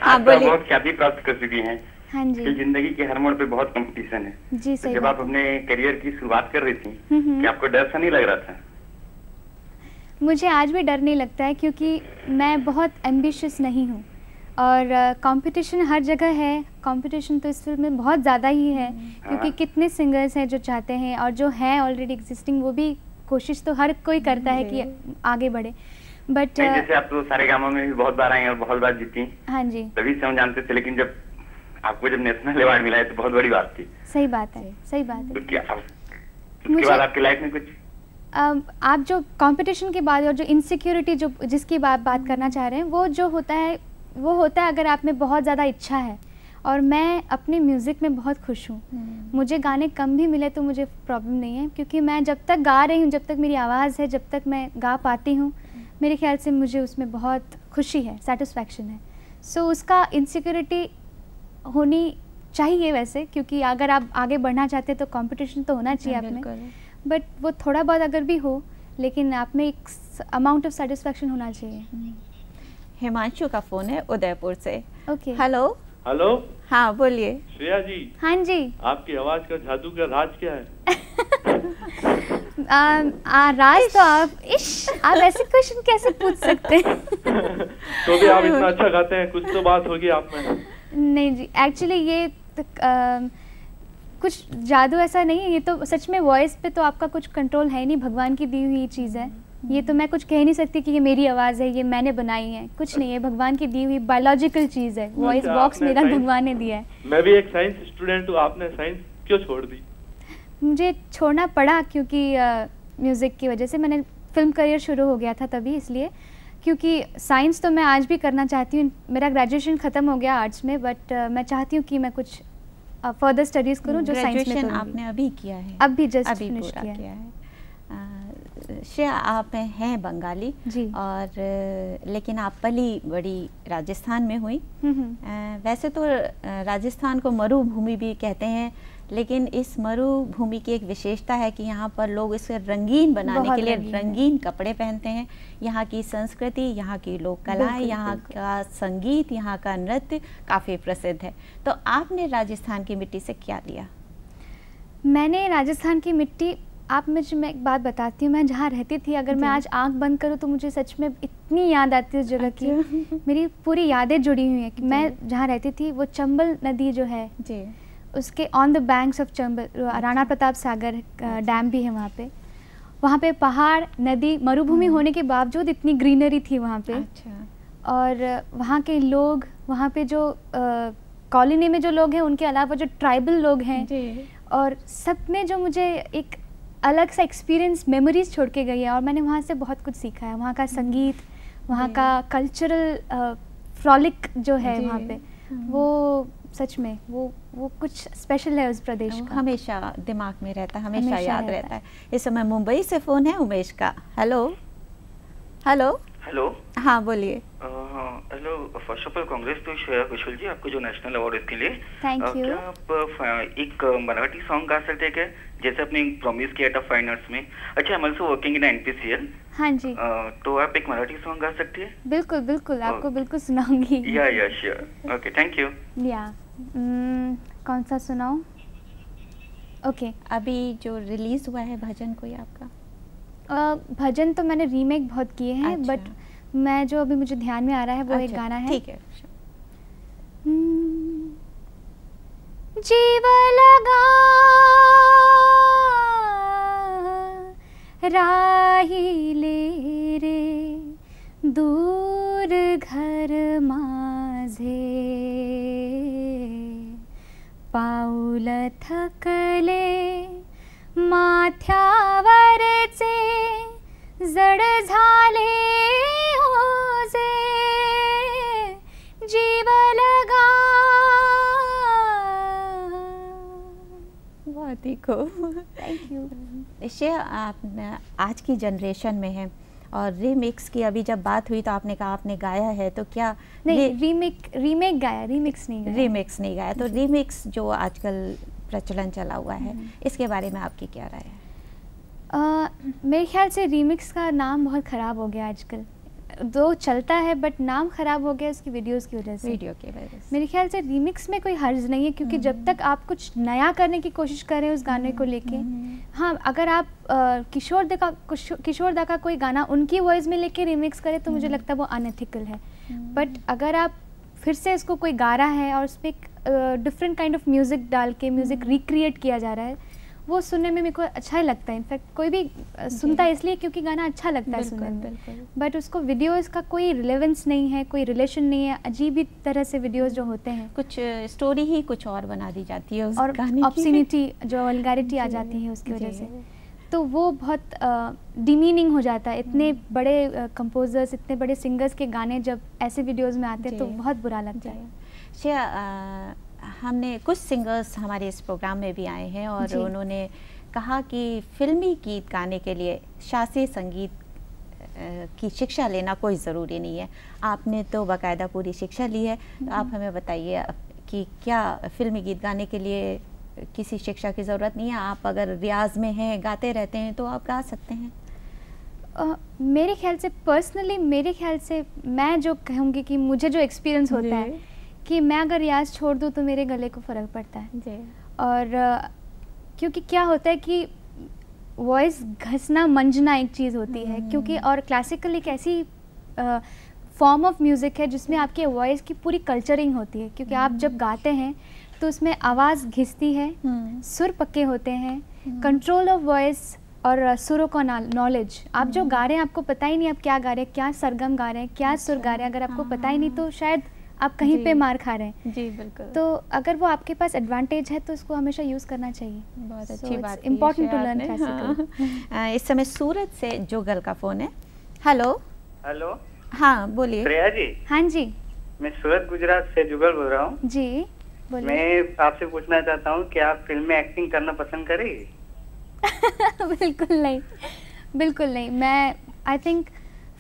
हाँ बोलिए। बहुत ख्याति प्राप्त कर चुकी हैं। हाँ जी। जिंदगी के हर मोड़ पे बहुत कंपटीशन है जी। सही। तो जब आप अपने करियर की शुरुआत कर रही थी, क्या आपको डर सा नहीं लग रहा था? मुझे आज भी डर नहीं लगता है, क्योंकि मैं बहुत एम्बिशियस नहीं हूँ, और कंपटीशन हर जगह है। कंपटीशन तो इस फिल्म में बहुत ज़्यादा ही है, क्योंकि कितने सिंगर्स हैं जो चाहते हैं, और जो हैं ऑलरेडी एग्जिस्टिंग वो भी कोशिश तो हर कोई करता है कि आगे बढ़े। बट जैसे आप तो सारे गांवों में भी बहुत बार आई और बहुत बार जीती। हाँ जी। तभी से हम जानते थे, लेकिन जब आपको जब नेशनल अवार्ड मिला है तो बहुत बड़ी बात थी। सही बात है, सही बात है। तो क्या उसके बाद आपकी लाइफ में कुछ आप जो कंपटीशन के बाद और जो इनसिक्योरिटी जो जिसकी बात करना चाह रहे हैं, वो जो होता है वो होता है अगर आप में बहुत ज़्यादा इच्छा है। और मैं अपने म्यूज़िक में बहुत खुश हूँ। मुझे गाने कम भी मिले तो मुझे प्रॉब्लम नहीं है, क्योंकि मैं जब तक गा रही हूँ, जब तक मेरी आवाज़ है, जब तक मैं गा पाती हूँ, मेरे ख्याल से मुझे उसमें बहुत खुशी है, सेटिस्फैक्शन है। सो उसका इनसिक्योरिटी होनी चाहिए वैसे, क्योंकि अगर आप आगे बढ़ना चाहते हैं तो कंपटीशन तो होना चाहिए आप में, बट वो थोड़ा बहुत अगर भी हो, लेकिन आप में एक अमाउंट ऑफ सेटिस्फैक्शन होना चाहिए। हिमांशु का फोन है उदयपुर से। ओके। हेलो। हेलो। हाँ बोलिए। श्रेया जी। हाँ जी। आपकी आवाज का जादू का राज क्या है? राज तो आप ऐसे क्वेश्चन कैसे पूछ सकते हैं? तो भी आप इतना अच्छा गाते हैं, कुछ तो बात होगी आप में। नहीं जी, एक्चुअली ये कुछ जादू ऐसा नहीं है, ये तो सच में वॉइस पे तो आपका कुछ कंट्रोल है नहीं, भगवान की दी हुई चीज़ है। ये तो मैं कुछ कह नहीं सकती कि ये मेरी आवाज़ है, ये मैंने बनाई है, कुछ नहीं है, भगवान की दी हुई बायोलॉजिकल चीज़ है। वॉइस बॉक्स मेरा भगवान ने दिया है। मैं भी एक साइंस स्टूडेंट हूँ, आपने साइंस क्यों छोड़ दी? मुझे छोड़ना पड़ा क्योंकि म्यूज़िक की वजह से। मैंने फिल्म करियर शुरू हो गया था तभी, इसलिए, क्योंकि साइंस तो मैं आज भी करना चाहती हूँ। मेरा ग्रेजुएशन ख़त्म हो गया आर्ट्स में, बट मैं चाहती हूँ कि मैं कुछ फर्दर स्टडीज़ करूँ जो साइंस में। आपने अभी किया है? अभी जस्ट फिनिश किया है। श्रेया, आप हैं बंगाली जी, और लेकिन आप पली बड़ी राजस्थान में हुई। वैसे तो राजस्थान को मरुभूमि भी कहते हैं, लेकिन इस मरुभूमि की एक विशेषता है कि यहाँ पर लोग इसे रंगीन बनाने के लिए रंगीन कपड़े पहनते हैं। यहाँ की संस्कृति, यहाँ की लोक कलाएं, यहाँ का संगीत, यहाँ का नृत्य काफ़ी प्रसिद्ध है। तो आपने राजस्थान की मिट्टी से क्या लिया? मैंने राजस्थान की मिट्टी, मैं एक बात बताती हूँ, मैं जहाँ रहती थी, अगर मैं आज आंख बंद करूँ तो मुझे सच में इतनी याद आती है उस जगह की। मेरी पूरी यादें जुड़ी हुई हैं कि मैं जहाँ रहती थी वो चंबल नदी जो है जी, उसके on the banks of Chambal, Rana Pratap Sagar dam भी है वहाँ पे पहाड़, नदी, मरुभूमि होने के बावजूद इतनी ग्रीनरी थी वहाँ पे। और वहाँ के लोग, वहाँ पे जो कॉलोनी में जो लोग हैं, उनके अलावा जो ट्राइबल लोग हैं, और सब में जो मुझे एक अलग सा एक्सपीरियंस, मेमोरीज छोड़ के गई है। और मैंने वहाँ से बहुत कुछ सीखा है। वहाँ का संगीत, वहाँ का कल्चरल फ्रॉलिक जो है वहाँ पे, वो सच में वो कुछ स्पेशल है उस प्रदेश का, हमेशा दिमाग में रहता है, हमेशा याद रहता है। इस समय मुंबई से फ़ोन है उमेश का। हेलो हेलो हेलो, हाँ बोलिए। Hello, first of all congrats to Shreya Ghoshal ji, आपको जो नेशनल अवार्ड इसके लिए। Thank you. क्या आप एक मराठी सॉन्ग गा सकते हैं क्या, जैसे आपने प्रॉमिस किया था फाइन आर्ट्स में? अच्छा, I am also working in NPCL. हाँ जी, तो आप एक मराठी सॉन्ग गा सकती है? बिल्कुल बिल्कुल, आपको बिल्कुल सुनाऊंगी। या श्योर, ओके, थैंक यू। या कौन सा सुनाऊं? ओके, अभी जो रिलीज हुआ है भजन कोई आपका? भजन तो मैंने रीमेक बहुत किए हैं। अच्छा। बट मैं जो अभी मुझे ध्यान में आ रहा है वो अच्छा, एक गाना है। ठीक है। जीव लगा राही ले रे, दूर घर माझे, पाऊल थकले माथ्यावरचे, जड झाले ओझे, जीव लगा। बहुत ही खूब, थैंक यू। श्रेया, आप आज की जनरेशन में हैं और रीमिक्स की अभी जब बात हुई तो आपने कहा आपने गाया है, तो क्या? नहीं, रीमेक गाया, रीमिक्स नहीं गाया। रीमिक्स नहीं गाया, तो रीमिक्स जो आजकल प्रचलन चला हुआ है, इसके बारे में आपकी क्या राय है? मेरे ख्याल से रीमिक्स का नाम बहुत ख़राब हो गया आजकल। दो चलता है बट नाम ख़राब हो गया उसकी वीडियोस की वजह से। वीडियो की वजह से मेरे ख्याल से रीमिक्स में कोई हर्ज नहीं है, क्योंकि जब तक आप कुछ नया करने की कोशिश कर रहे हैं उस गाने को लेके, हाँ, अगर आप किशोर दा का कोई गाना उनकी वॉइस में लेके रीमिक्स करें तो मुझे लगता है वो अनएथिकल है। बट अगर आप फिर से इसको कोई गा रहा है और उस पर एक डिफरेंट काइंड ऑफ म्यूज़िक डाल के म्यूज़िक रिक्रिएट किया जा रहा है, वो सुनने में मेरे को अच्छा ही लगता है। इनफैक्ट कोई भी सुनता है इसलिए क्योंकि गाना अच्छा लगता है सुनने में, बट उसको वीडियोस का कोई रिलेवेंस नहीं है, कोई रिलेशन नहीं है। अजीब ही तरह से वीडियोस जो होते हैं, कुछ स्टोरी ही कुछ और बना दी जाती है उस और ऑब्सिनिटी जो वल्गैरिटी आ जाती है उसकी वजह से, तो वो बहुत डिमीनिंग हो जाता है। इतने बड़े कंपोजर्स, इतने बड़े सिंगर्स के गाने जब ऐसे वीडियोज़ में आते हैं तो बहुत बुरा लगता है। श्रेया, हमने कुछ सिंगर्स हमारे इस प्रोग्राम में भी आए हैं और उन्होंने कहा कि फिल्मी गीत गाने के लिए शास्त्रीय संगीत की शिक्षा लेना कोई ज़रूरी नहीं है। आपने तो बाकायदा पूरी शिक्षा ली है, तो आप हमें बताइए कि क्या फिल्मी गीत गाने के लिए किसी शिक्षा की ज़रूरत नहीं है? आप अगर रियाज में हैं, गाते रहते हैं, तो आप गा सकते हैं। मेरे ख्याल से पर्सनली, मेरे ख्याल से मैं जो कहूँगी कि मुझे जो एक्सपीरियंस होता है कि मैं अगर रियाज छोड़ दूँ तो मेरे गले को फ़र्क पड़ता है। और क्योंकि क्या होता है कि वॉइस घसना मंजना एक चीज़ होती है, क्योंकि और क्लासिकल एक ऐसी फॉर्म ऑफ म्यूज़िक है जिसमें आपके वॉइस की पूरी कल्चरिंग होती है, क्योंकि आप जब गाते हैं तो उसमें आवाज़ घिसती है, सुर पक्के होते हैं, कंट्रोल ऑफ वॉइस और सुरों का नॉलेज। आप जो गा रहे हैं आपको पता ही नहीं आप क्या गा रहे हैं, क्या सरगम गा रहे हैं, क्या सुर गा रहे हैं, अगर आपको पता ही नहीं तो शायद आप कहीं पे मार खा रहे हैं। जी बिल्कुल। तो अगर वो आपके पास एडवांटेज है तो उसको हमेशा यूज़ करना चाहिए। बहुत अच्छी बात, इम्पोर्टेंट टू लर्न क्लासिकल। इस समय सूरत से जुगल का फ़ोन है। हेलो। हेलो। हाँ बोलिए। श्रेया जी। हाँ जी। मैं सूरत गुजरात से जुगल बोल रहा हूँ। जी बोलिए। मैं आपसे पूछना चाहता हूँ कि आप फिल्म में एक्टिंग करना पसंद करेंगे? बिल्कुल नहीं, बिल्कुल नहीं। मैं आई थिंक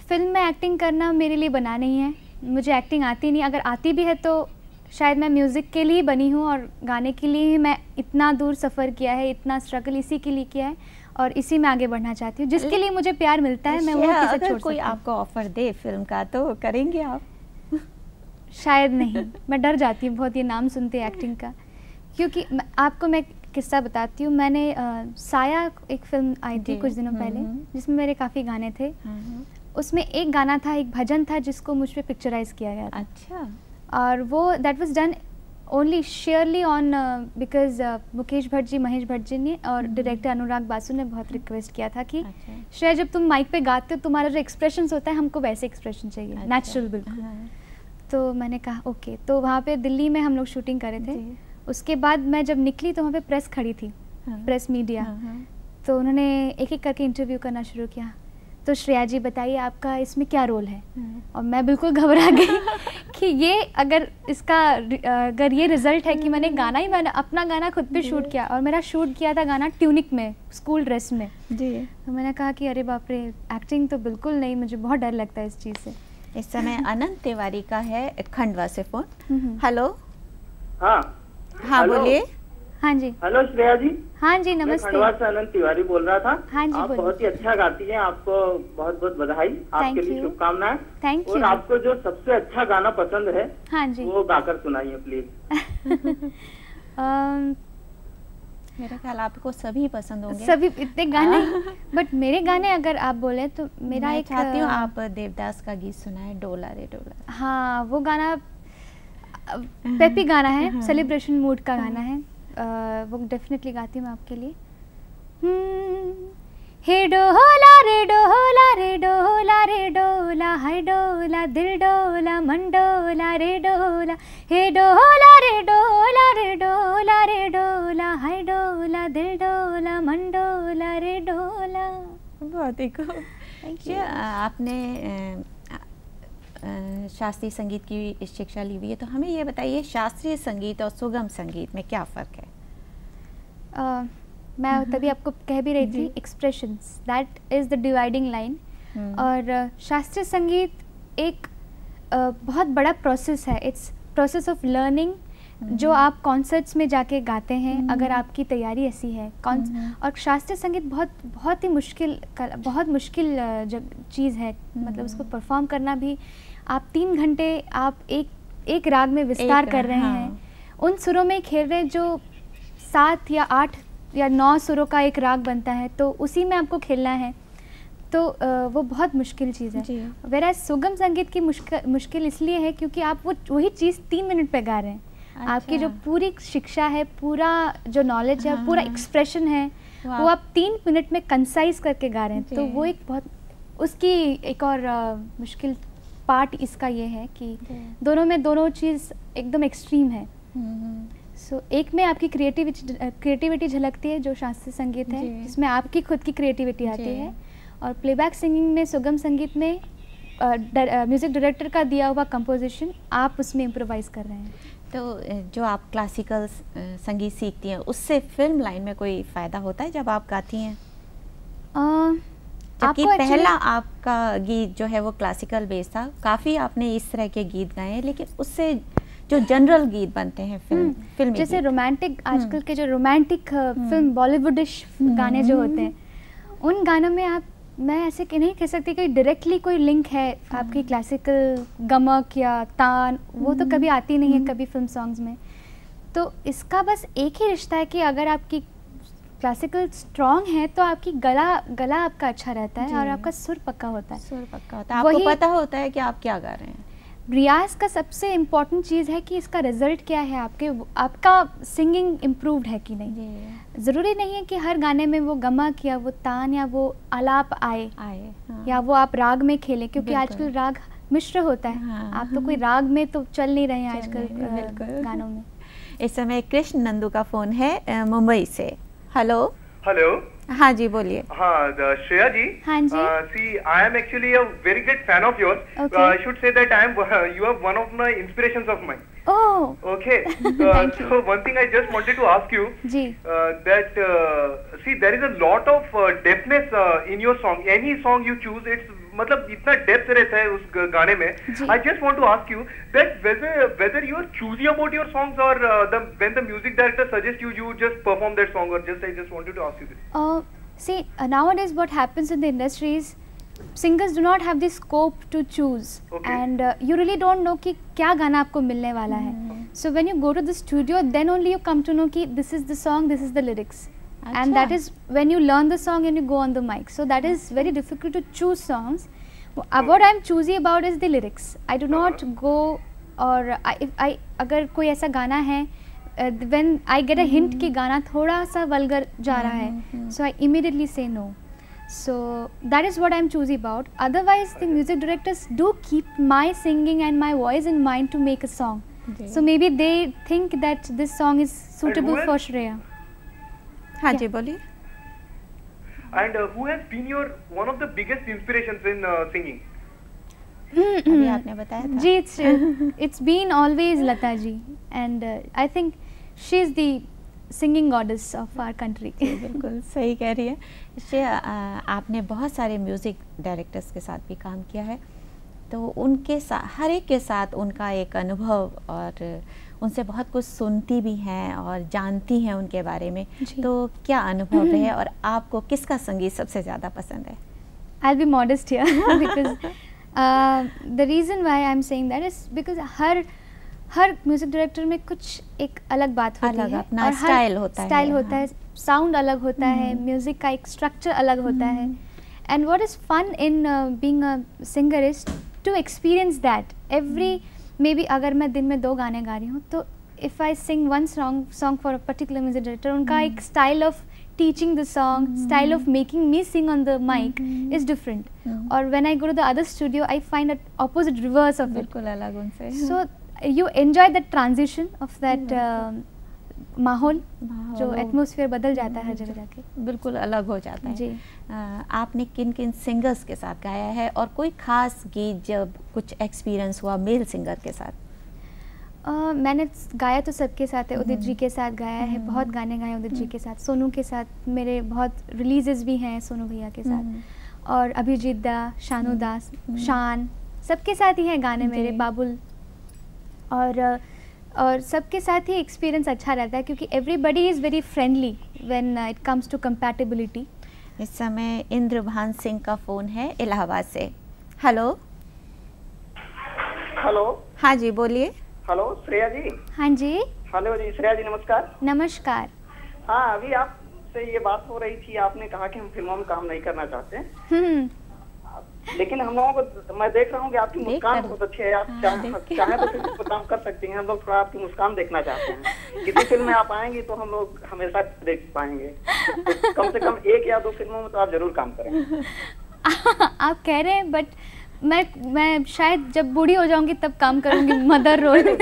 फिल्म में एक्टिंग करना मेरे लिए बना नहीं है। मुझे एक्टिंग आती नहीं, अगर आती भी है तो शायद मैं म्यूज़िक के लिए बनी हूँ और गाने के लिए ही मैं इतना दूर सफ़र किया है, इतना स्ट्रगल इसी के लिए किया है और इसी में आगे बढ़ना चाहती हूँ। जिसके लिए मुझे प्यार मिलता है मैं वो किसे छोड़ सकती हूँ। कोई आपको ऑफर दे फिल्म का तो करेंगे आप? शायद नहीं, मैं डर जाती हूँ बहुत ये नाम सुनते एक्टिंग का, क्योंकि आपको मैं किस्सा बताती हूँ। मैंने साया एक फिल्म आई थी कुछ दिनों पहले जिसमें मेरे काफ़ी गाने थे। उसमें एक गाना था, एक भजन था जिसको मुझ पे पिक्चराइज किया गया था। अच्छा। और वो that was done only surely on because Mukesh Bhatt ji, Mahesh Bhatt ji ने और डायरेक्टर अनुराग बासु ने बहुत रिक्वेस्ट किया था कि श्रेया जब तुम माइक पे गाते हो तुम्हारा जो एक्सप्रेशन होता है हमको वैसे एक्सप्रेशन चाहिए, नेचुरल बिल्कुल। तो मैंने कहा ओके। तो वहाँ पे दिल्ली में हम लोग शूटिंग करे थे। उसके बाद मैं जब निकली तो वहाँ पे प्रेस खड़ी थी, प्रेस मीडिया। तो उन्होंने एक एक करके इंटरव्यू करना शुरू किया। तो श्रेया जी बताइए आपका इसमें क्या रोल है? और मैं बिल्कुल घबरा गई कि ये अगर ये रिजल्ट है कि मैंने अपना गाना खुद पे शूट किया और मेरा शूट किया था गाना ट्यूनिक में, स्कूल ड्रेस में जी। तो मैंने कहा कि अरे बाप रे, एक्टिंग तो बिल्कुल नहीं, मुझे बहुत डर लगता है इस चीज़ से। इस समय अनंत तिवारी का है खंडवा से फोन। हेलो। हाँ बोलिए। हाँ जी। हेलो श्रेया जी। हाँ जी नमस्ते। खंडवा से अनंत तिवारी बोल रहा था। हाँ जी। आप बहुत ही अच्छा गाती हैं, आपको बहुत बहुत बधाई, आपके लिए शुभकामनाएं। Thank you. और आपको जो सबसे अच्छा गाना पसंद है हाँ जी वो गाकर सुनाइए प्लीज। मेरा ख्याल आपको सभी पसंद होंगे, सभी इतने गाने। बट मेरे गाने अगर आप बोले तो मेरा एक चाहती हूँ आप देवदास का गीत सुनाए, डोला रे डोला। हाँ वो गाना पेपी गाना है, सेलिब्रेशन मूड का गाना है। वो डेफिनेटली गाती हूँ आपके लिए। हे डोला रे डोला रे डोला रे डोला, हाय डोला दिल डोला मन डोला रे डोला, हे डोला रे डोला रे डोला रे डोला, हाय डोला दिल डोला मन डोला रे डोला। बहुत ही खूब। आपने शास्त्रीय संगीत की शिक्षा ली हुई है, तो हमें ये बताइए शास्त्रीय संगीत और सुगम संगीत में क्या फ़र्क है? मैं तभी आपको कह भी रही थी, expressions, that is the dividing line. और शास्त्रीय संगीत एक बहुत बड़ा प्रोसेस है, इट्स प्रोसेस ऑफ लर्निंग, जो आप कॉन्सर्ट्स में जाके गाते हैं अगर आपकी तैयारी ऐसी है। और शास्त्रीय संगीत बहुत ही मुश्किल चीज़ है, मतलब उसको परफॉर्म करना भी। आप 3 घंटे आप एक राग में विस्तार कर रहे हैं, उन सुरों में खेल रहे हैं जो 7 या 8 या 9 सुरों का एक राग बनता है, तो उसी में आपको खेलना है। तो वो बहुत मुश्किल चीज़ है। वेराज सुगम संगीत की मुश्किल इसलिए है क्योंकि आप वही चीज़ 3 मिनट पे गा रहे हैं। अच्छा। आपकी जो पूरी शिक्षा है, पूरा जो नॉलेज है, पूरा एक्सप्रेशन है, वो आप 3 मिनट में कंसाइज करके गा रहे हैं। तो वो एक बहुत उसकी एक और मुश्किल पार्ट इसका ये है कि दोनों चीज़ एकदम एक्सट्रीम है। सो एक में आपकी क्रिएटिविटी झलकती है जो शास्त्रीय संगीत है, जिसमें आपकी खुद की क्रिएटिविटी आती है। और प्लेबैक सिंगिंग में, सुगम संगीत में म्यूज़िक डायरेक्टर का दिया हुआ कंपोजिशन आप उसमें इम्प्रोवाइज़ कर रहे हैं। तो जो आप क्लासिकल संगीत सीखती हैं उससे फिल्म लाइन में कोई फ़ायदा होता है जब आप गाती हैं? जबकि पहला आपका गीत जो है वो क्लासिकल बेस था, काफ़ी आपने इस तरह के गीत गाए हैं, लेकिन उससे जो जनरल गीत बनते हैं फिल्म जैसे रोमांटिक, आजकल के जो रोमांटिक फिल्म बॉलीवुडिश गाने जो होते हैं, उन गानों में मैं ऐसे नहीं कह सकती कि डायरेक्टली कोई लिंक है आपकी क्लासिकल गमक या तान, वो तो कभी आती नहीं है कभी फिल्म सॉन्ग्स में। तो इसका बस एक ही रिश्ता है कि अगर आपकी क्लासिकल स्ट्रॉन्ग है तो आपकी गला आपका अच्छा रहता है और आपका सुर पक्का होता है। सुर पक्का होता है, आपको पता होता है कि आप क्या गा रहे हैं। रियाज का सबसे इम्पॉर्टेंट चीज़ है कि इसका रिजल्ट क्या है, आपका सिंगिंग इम्प्रूव्ड है कि नहीं। ज़रूरी नहीं है कि हर गाने में वो गमक या वो तान या वो आलाप आए हाँ। या वो आप राग में खेलें, क्योंकि आजकल राग मिश्र होता है। हाँ। आप तो कोई राग में तो चल नहीं रहे हैं आजकल गानों में। इस समय कृष्ण नंदू का फोन है मुंबई से। Hello hello. हाँ जी बोलिए। हाँ श्रेया जी। हाँ जी। See, I am actually a very great fan of yours. Okay. I should say that you are one of my inspirations of mine. Oh. Okay. So one thing I just wanted to ask you that see there is a lot of depthness in your song. Any song you choose, it's मतलब इतना डेप्थ रहता है उस गाने में। I just want to ask you that whether you are choosy about your songs or when the music director suggests you just perform that song, or I just wanted to ask you this. See, nowadays what happens in the industry is singers do not have the scope to choose, and you really don't know कि क्या गाना आपको मिलने वाला है. So when you go to the studio, then only you come to know कि this is the song, this is the lyrics. And that is when you learn the song and you go on the mic. So that is very difficult to choose songs. What I am choosy about is the lyrics. I do not go, or अगर कोई ऐसा गाना है when I get a hint कि गाना थोड़ा सा वल्गर जा रहा है, so I immediately say no. So that is what I am choosy about. Otherwise the music directors do keep my singing and my voice in mind to make a song. So maybe they think that this song is suitable for Shreya. हाँ जी बोलिए। And who has been your one of the biggest inspirations in singing? अभी आपने बताया था। जी, it's been always Lata ji, and I think she is the singing goddess of our country. बिल्कुल सही कह रही है। श्रेया, आपने बहुत सारे म्यूजिक डायरेक्टर्स के साथ भी काम किया है, तो उनके साथ हर एक के साथ उनका एक अनुभव और उनसे बहुत कुछ सुनती भी हैं और जानती हैं उनके बारे में, तो क्या अनुभव है और आपको किसका संगीत सबसे ज़्यादा पसंद है? I'll be modest here because the reason why I'm saying that is because her music director में कुछ एक अलग बात होती है, अपना स्टाइल होता है, साउंड अलग होता है, म्यूजिक का एक स्ट्रक्चर अलग होता है, and what is fun in being a singer is to experience that every maybe अगर मैं दिन में 2 गाने गा रही हूँ, तो if I sing one song for a particular music director, उनका एक style of teaching the song, style of making me sing on the mic is different. और when I go to the other studio, I find that opposite reverse of it. बिल्कुल अलग उनसे। So you enjoy that transition of that माहौल, जो एटमॉस्फेयर बदल जाता है हर जगह जाके, बिल्कुल अलग हो जाता है। जी। आपने किन किन सिंगर्स के साथ गाया है और कोई खास गीत जब कुछ एक्सपीरियंस हुआ मेल सिंगर के साथ? मैंने गाया तो सबके साथ है, उदित जी के साथ गाया है, बहुत गाने गाए उदित जी के साथ, सोनू के साथ मेरे बहुत रिलीजेस भी हैं सोनू भैया के साथ, और अभिजीत दा, शानू दास, शान, सबके साथ ही हैं गाने मेरे, बाबुल, और सबके साथ ही एक्सपीरियंस अच्छा रहता है क्योंकि everybody is very friendly when it comes to compatibility. इस समय इंद्रभान सिंह का फ़ोन है इलाहाबाद से। हेलो। हेलो। हाँ जी बोलिए। हेलो श्रेया जी। हाँ जी। हेलो जी श्रेया जी, नमस्कार। नमस्कार। हाँ, अभी आपसे ये बात हो रही थी, आपने कहा कि हम फिल्मों में काम नहीं करना चाहते, लेकिन हम लोगों को मैं देख रहा हूँ कि आपकी मुस्कान बहुत अच्छी है। आप चाहे तो फिल्म पर काम कर सकती हैं, हम लोग थोड़ा आपकी मुस्कान देखना चाहते हैं। किसी फिल्म में आप आएंगी तो हम लोग हमेशा देख पाएंगे, तो कम से कम 1 या 2 फिल्मों में तो आप जरूर काम करें। आप कह रहे हैं, बट मैं शायद जब बूढ़ी हो जाऊंगी तब काम करूंगी मदर रोल में।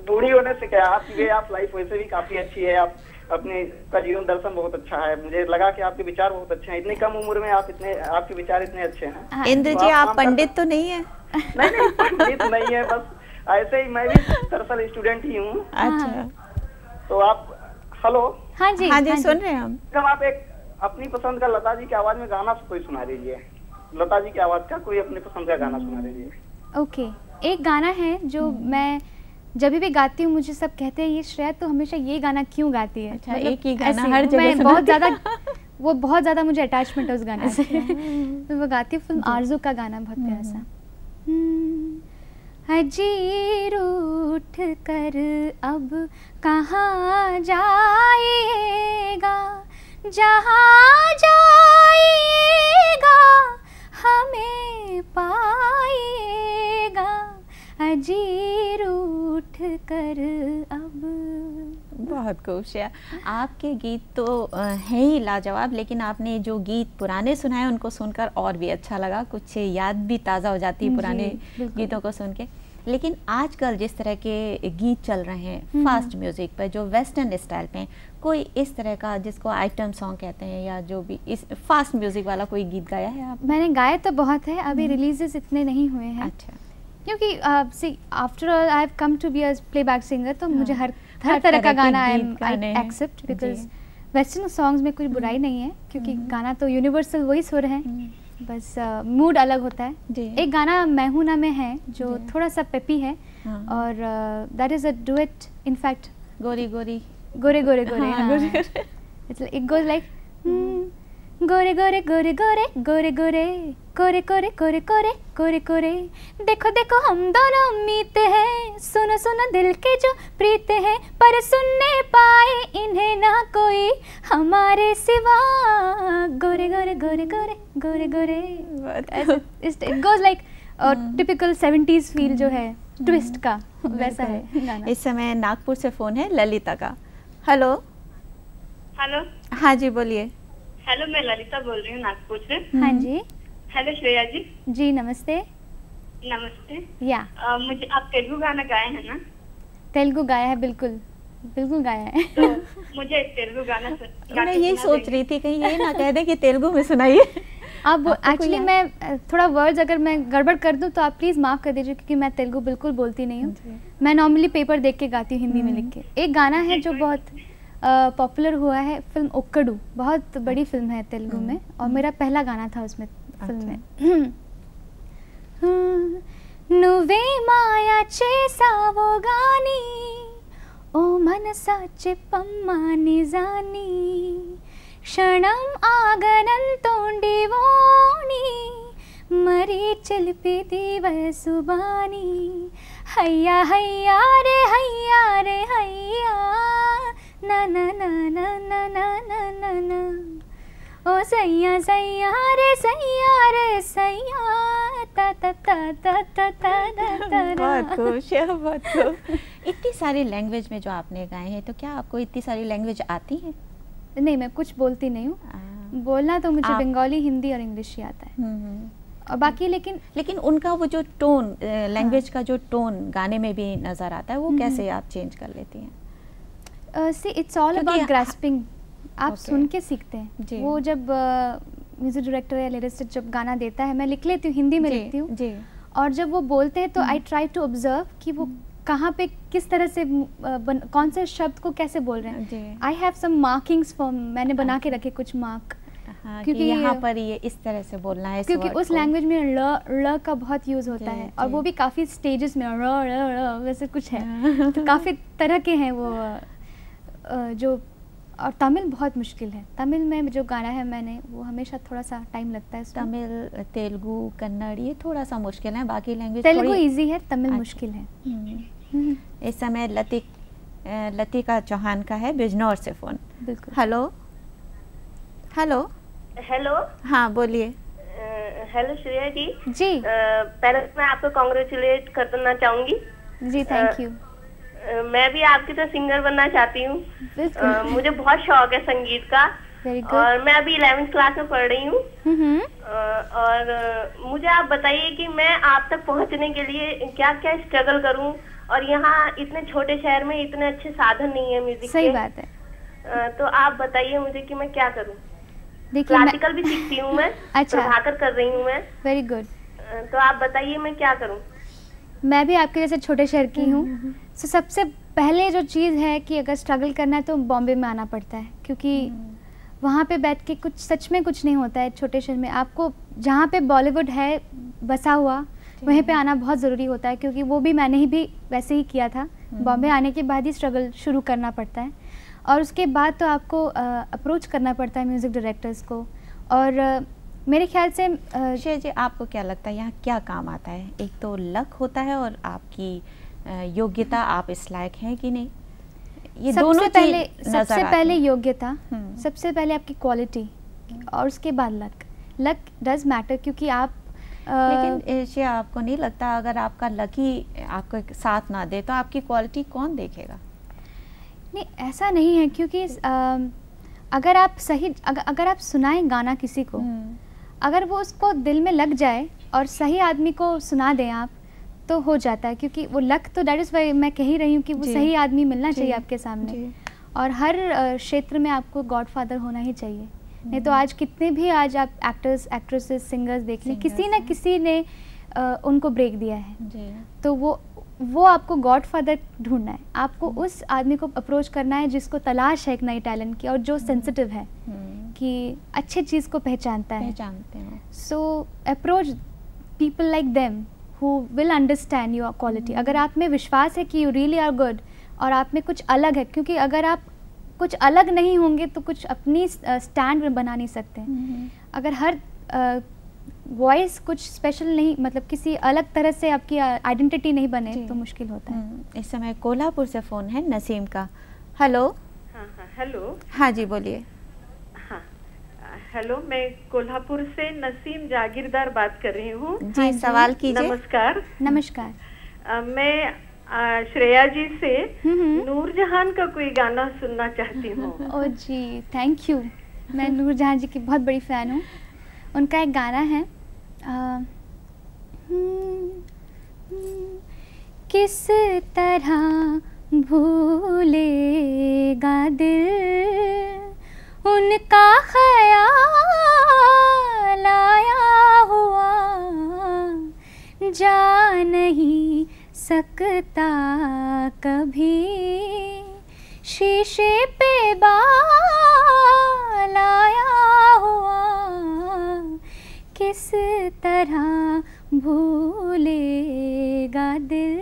बूढ़ी होने से क्या, आप लाइफ वैसे भी काफी अच्छी है, आप अपने का जीवन दर्शन बहुत अच्छा है, मुझे लगा कि आपके विचार बहुत अच्छे हैं, इतनी कम उम्र में आपके विचार इतने अच्छे हैं। इंद्र जी, आप पंडित तो नहीं है? नहीं, पंडित नहीं है, बस ऐसे ही मैं भी दरअसल स्टूडेंट ही हूँ। अच्छा। तो आप, हेलो। हाँ जी सुन रहे हैं हम। आप एक अपनी पसंद का लता जी की आवाज में गाना कोई सुना दीजिए, लता जी की आवाज का कोई अपनी पसंद का गाना सुना दीजिए। ओके, एक गाना है जो मैं जब भी गाती हूँ मुझे सब कहते हैं, ये श्रेया तो हमेशा ये गाना क्यों गाती है? अच्छा, एक ही गाना हर जगह मैं बहुत ज़्यादा मुझे अटैचमेंट है उस गाने से। तो वो गाती हूँ, फिल्म आरज़ू का गाना बहुत प्यारा सा। हजीर उठ कर अब कहाँ जाएगा, जहाँ जाइएगा हमें पाइएगा अजीर उठ कर अब। बहुत खूब। आपके गीत तो हैं ही लाजवाब, लेकिन आपने जो गीत पुराने सुनाए उनको सुनकर और भी अच्छा लगा, कुछ याद भी ताज़ा हो जाती है पुराने गीतों को सुन के। लेकिन आजकल जिस तरह के गीत चल रहे हैं फास्ट म्यूज़िक पर, जो वेस्टर्न स्टाइल पे, कोई इस तरह का जिसको आइटम सॉन्ग कहते हैं या जो भी इस फास्ट म्यूज़िक वाला कोई गीत गाया है आप? मैंने गाए तो बहुत है, अभी रिलीजेस इतने नहीं हुए हैं। अच्छा। क्योंकि see after all I have come to be a playback singer, तो मुझे हर तरह का गाना I accept, because western songs में कोई बुराई नहीं है, क्योंकि गाना तो यूनिवर्सल वही सुर है, बस मूड अलग होता है। एक गाना मैं हूं ना में है जो थोड़ा सा पेपी है, और that is a duet in fact, गोरी गोरी गोरे गोरे गोरे, इट गोज लाइक गोरे गोरे गोरे गोरे गोरे गोरे कोरे कोरे कोरे कोरे कोरे कोरे, देखो देखो हम दोनों मीत हैं, सुनो सुनो दिल के जो प्रीत हैं, पर सुनने पाए इन्हें ना कोई हमारे सिवा, गोरे गोरे गोरे गोरे गोरे गोरे। It goes like typical 70s feel जो है ट्विस्ट का, वैसा है गाना। इस समय नागपुर से फोन है ललिता का। हेलो। हेलो। हाँ जी बोलिए। हेलो, मैं ललिता बोल रही हूँ नागपुर से। हाँ जी। हेलो श्रेया जी। जी नमस्ते। नमस्ते। या मुझे आप तेलुगु गाना गाए हैं ना? तेलुगु गाया है, बिल्कुल बिल्कुल गाया है। तो मुझे तेलुगु गाना मैं यही सोच रही थी कहीं ये ना कह दे कि तेलुगु में सुनाइए। अब एक्चुअली मैं थोड़ा वर्ड्स अगर मैं गड़बड़ कर दूं तो आप प्लीज़ माफ़ कर दीजिए, क्योंकि मैं तेलुगु बिल्कुल बोलती नहीं हूँ। मैं नॉर्मली पेपर देख के गाती हूँ हिंदी में लिख के। एक गाना है जो बहुत पॉपुलर हुआ है, फिल्म ओक्कड़ू, बहुत बड़ी फिल्म है तेलुगु में, और मेरा पहला गाना था उसमें फिल्म में। నువ్వే మాయా చేసావో గాని ఓ మనసా చెప్పమ్మా నిజాన్ని, క్షణం ఆగనంతోండివోని మరీ చెలిపిది వయసుబాని, హయ్యా హయ్యా రే హయ్యా రే హయ్యా నా నా నా నా నా నా నా నా, ओ सैया सैया रे सैया ता ता ता ता ता ता ता। बहुत खुश है, बहुत खूब। इतनी सारी लैंग्वेज में जो आपने गाए हैं, तो क्या आपको इतनी सारी लैंग्वेज आती है? नहीं, मैं कुछ बोलती नहीं हूँ। बोलना तो मुझे बंगाली, हिंदी और इंग्लिश ही आता है, और बाकी लेकिन उनका वो जो टोन, लैंग्वेज का जो टोन गाने में भी नज़र आता है, वो कैसे आप चेंज कर लेती हैं? See it's all about grasping. आप सुन के सीखते हैं। वो जब म्यूजिक डायरेक्टर या लिरिसिस्ट जब गाना देता है, मैं लिख लेती हूँ, हिंदी में लिखती हूँ, और जब वो बोलते हैं तो आई ट्राई टू ऑब्जर्व कि वो कहाँ पे किस तरह से कौन से शब्द को कैसे बोल रहे हैं। I have some markings for, मैंने बना के रखे कुछ मार्क, क्योंकि यहाँ पर ये इस तरह से बोलना है, क्योंकि उस लैंग्वेज में ल का बहुत यूज़ होता है, और वो भी काफ़ी स्टेजेस में वैसे कुछ है, तो काफ़ी तरह के हैं वो जो। और तमिल बहुत मुश्किल है, तमिल में जो गाना है मैंने, वो हमेशा थोड़ा सा टाइम लगता है। तमिल, तेलुगु, कन्नड़ ये थोड़ा सा मुश्किल है, बाकी लैंग्वेज तेलुगु इजी है, तमिल मुश्किल है। इस समय लतिका चौहान का है बिजनौर से फोन। बिल्कुल। हेलो। हेलो। हेलो। हाँ बोलिए। हेलो श्रेया जी। जी। पहले मैं आपको कॉन्ग्रेचुलेट करना चाहूँगी। जी थैंक यू। मैं भी आपकी तरह सिंगर बनना चाहती हूँ। मुझे बहुत शौक है संगीत का, और मैं अभी 11th क्लास में पढ़ रही हूँ। और मुझे आप बताइए कि मैं आप तक पहुँचने के लिए क्या क्या स्ट्रगल करूँ, और यहाँ इतने छोटे शहर में इतने अच्छे साधन नहीं है म्यूजिक के। सही बात है। तो आप बताइए मुझे कि मैं क्या करूँ। क्लासिकल भी सीखती हूँ मैं। अच्छा। प्रभाकर कर रही हूँ मैं। Very good. तो आप बताइए मैं क्या करूँ। मैं भी आपके जैसे छोटे शहर की हूँ। तो सबसे पहले जो चीज़ है कि अगर स्ट्रगल करना है तो बॉम्बे में आना पड़ता है, क्योंकि वहाँ पे बैठ के कुछ सच में कुछ नहीं होता है छोटे शहर में। आपको जहाँ पे बॉलीवुड है बसा हुआ, वहीं पे आना बहुत ज़रूरी होता है, क्योंकि वो भी मैंने ही भी वैसे ही किया था। बॉम्बे आने के बाद ही स्ट्रगल शुरू करना पड़ता है, और उसके बाद तो आपको अप्रोच करना पड़ता है म्यूज़िक डायरेक्टर्स को। और मेरे ख्याल से श्रेया जी, आपको क्या लगता है यहाँ क्या काम आता है? एक तो लक होता है, और आपकी योग्यता, आप इस लायक हैं कि नहीं? ये दोनों सबसे पहले योग्यता, सबसे पहले आपकी क्वालिटी और उसके बाद लक डज मैटर, क्योंकि आप लेकिन श्रेया आपको नहीं लगता अगर आपका लक ही आपको साथ ना दे तो आपकी क्वालिटी कौन देखेगा? नहीं, ऐसा नहीं है, क्योंकि अगर आप सुनाएं गाना किसी को, अगर वो उसको दिल में लग जाए और सही आदमी को सुना दें आप, तो हो जाता है। क्योंकि वो लक तो दैट इज़ वाई मैं कह ही रही हूँ कि वो सही आदमी मिलना चाहिए आपके सामने। और हर क्षेत्र में आपको गॉडफादर होना ही चाहिए। नहीं तो आज कितने भी आज आप एक्टर्स, एक्ट्रेसेस, सिंगर्स देख लें, किसी न किसी ने उनको ब्रेक दिया है। तो वो आपको गॉडफादर ढूंढना है। आपको उस आदमी को अप्रोच करना है जिसको तलाश है एक नई टैलेंट की और जो सेंसिटिव है कि अच्छे चीज़ को पहचानता है। सो approach people like them who will understand your quality. अगर आप में विश्वास है कि यू रियली आर गुड और आप में कुछ अलग है, क्योंकि अगर आप कुछ अलग नहीं होंगे तो कुछ अपनी स्टैंड में बना नहीं सकते। अगर हर वॉइस कुछ स्पेशल नहीं, मतलब किसी अलग तरह से आपकी आइडेंटिटी नहीं बने तो मुश्किल होता है। इस समय कोल्हापुर से फ़ोन है नसीम का। हेलो। हाँ हेलो। हाँ जी बोलिए। हाँ हेलो, मैं कोल्हापुर से नसीम जागीरदार बात कर रही हूँ। जी सवाल कीजिए। नमस्कार। नमस्कार। मैं श्रेया जी से नूरजहान का कोई गाना सुनना चाहती हूँ। ओ जी थैंक यू। मैं नूरजहान जी की बहुत बड़ी फ़ैन हूँ। उनका एक गाना है किस तरह भूलेगा दिल उनका ख्याल आया हुआ, जा नहीं सकता कभी शीशे पे बाल आया हुआ, किस तरह भूलेगा दिल।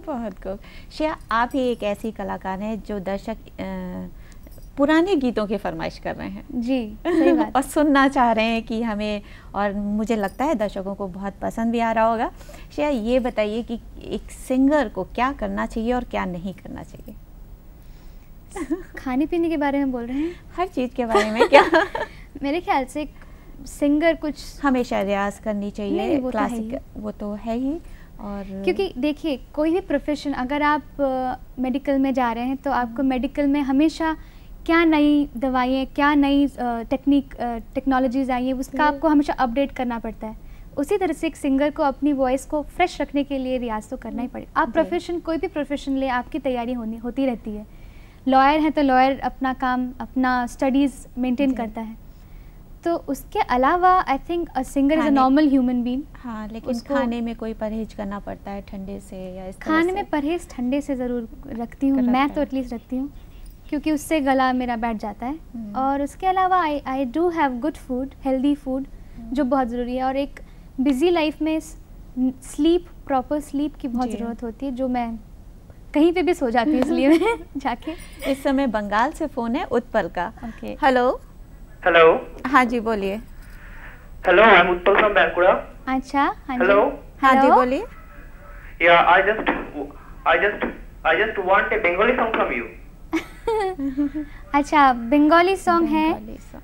बहुत खूब। श्रेया आप ही एक ऐसी कलाकार हैं जो दर्शक पुराने गीतों की फरमाइश कर रहे हैं। जी सही बात। और सुनना चाह रहे हैं कि हमें, और मुझे लगता है दर्शकों को बहुत पसंद भी आ रहा होगा। श्रेया ये बताइए कि एक सिंगर को क्या करना चाहिए और क्या नहीं करना चाहिए? खाने पीने के बारे में बोल रहे हैं? हर चीज़ के बारे में क्या? मेरे ख्याल से सिंगर कुछ हमेशा रियाज करनी चाहिए, क्लासिक वो तो है ही। और क्योंकि देखिए कोई भी प्रोफेशन, अगर आप मेडिकल में जा रहे हैं तो आपको मेडिकल में हमेशा क्या नई दवाइयाँ, क्या नई टेक्नोलॉजीज़ आई हैं, उसका आपको हमेशा अपडेट करना पड़ता है। उसी तरह से एक सिंगर को अपनी वॉइस को फ्रेश रखने के लिए रियाज तो करना ही पड़ेगा। आप प्रोफेशन, कोई भी प्रोफेशन ले, आपकी तैयारी होती रहती है। लॉयर है तो लॉयर अपना काम, अपना स्टडीज़ मेंटेन करता है। तो उसके अलावा I think a singer is a normal human being. हाँ, लेकिन खाने में कोई परहेज करना पड़ता है ठंडे से या इस तरह खाने में परहेज ठंडे से ज़रूर रखती हूँ मैं तो, एटलीस्ट रखती हूँ, क्योंकि उससे गला मेरा बैठ जाता है। और उसके अलावा I do have good food, healthy food, जो बहुत ज़रूरी है। और एक बिज़ी लाइफ में स्लीप, प्रॉपर स्लीप की बहुत ज़रूरत होती है, जो मैं कहीं पे भी सो जाती हूँ इसलिए मैं जाके। इस समय बंगाल से फ़ोन है उत्पल का। हेलो। हेलो। हाँ जी बोलिए। Hello, I am Utpal from Bankura. अच्छा हाँ जी। हेलो। हाँ जी बोलिए। Yeah I just want a Bengali song from you. अच्छा, बंगाली सॉन्ग है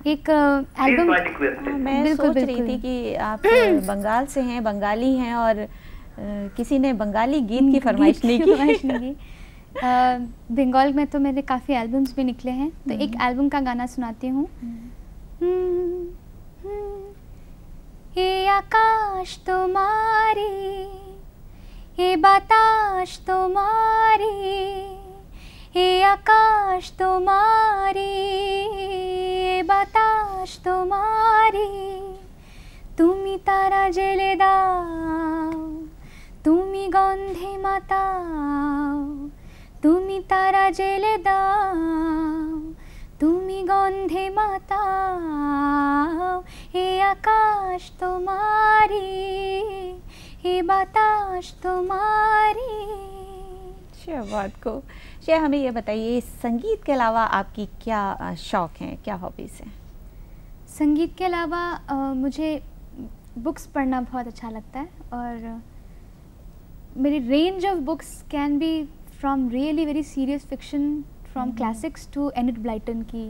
एक एल्बम। मैं सोच रही थी कि आप बंगाल से हैं, बंगाली हैं और किसी ने बंगाली गीत की फरमाइश नहीं की। बंगाल में तो मेरे काफ़ी एल्बम्स भी निकले हैं, तो एक एल्बम का गाना सुनाती हूँ। ये आकाश तुम्हारी, ये बाताश तुम्हारी, ये आकाश तुम्हारी, ये बाताश तुम्हारी, तुमी तारा जेले दाओ, तुमी गंधे माताओ, तुमी तारा जेले दाओ, तुमी गंधे माताओ, ये आकाश तुम्हारी, ये बाताश तुम्हारी। बात को श्रेया हमें ये बताइए, संगीत के अलावा आपकी क्या शौक हैं, क्या हॉबीज़ हैं? संगीत के अलावा मुझे बुक्स पढ़ना बहुत अच्छा लगता है, और मेरी range of books can be from really very serious fiction, from classics to Enid Blyton की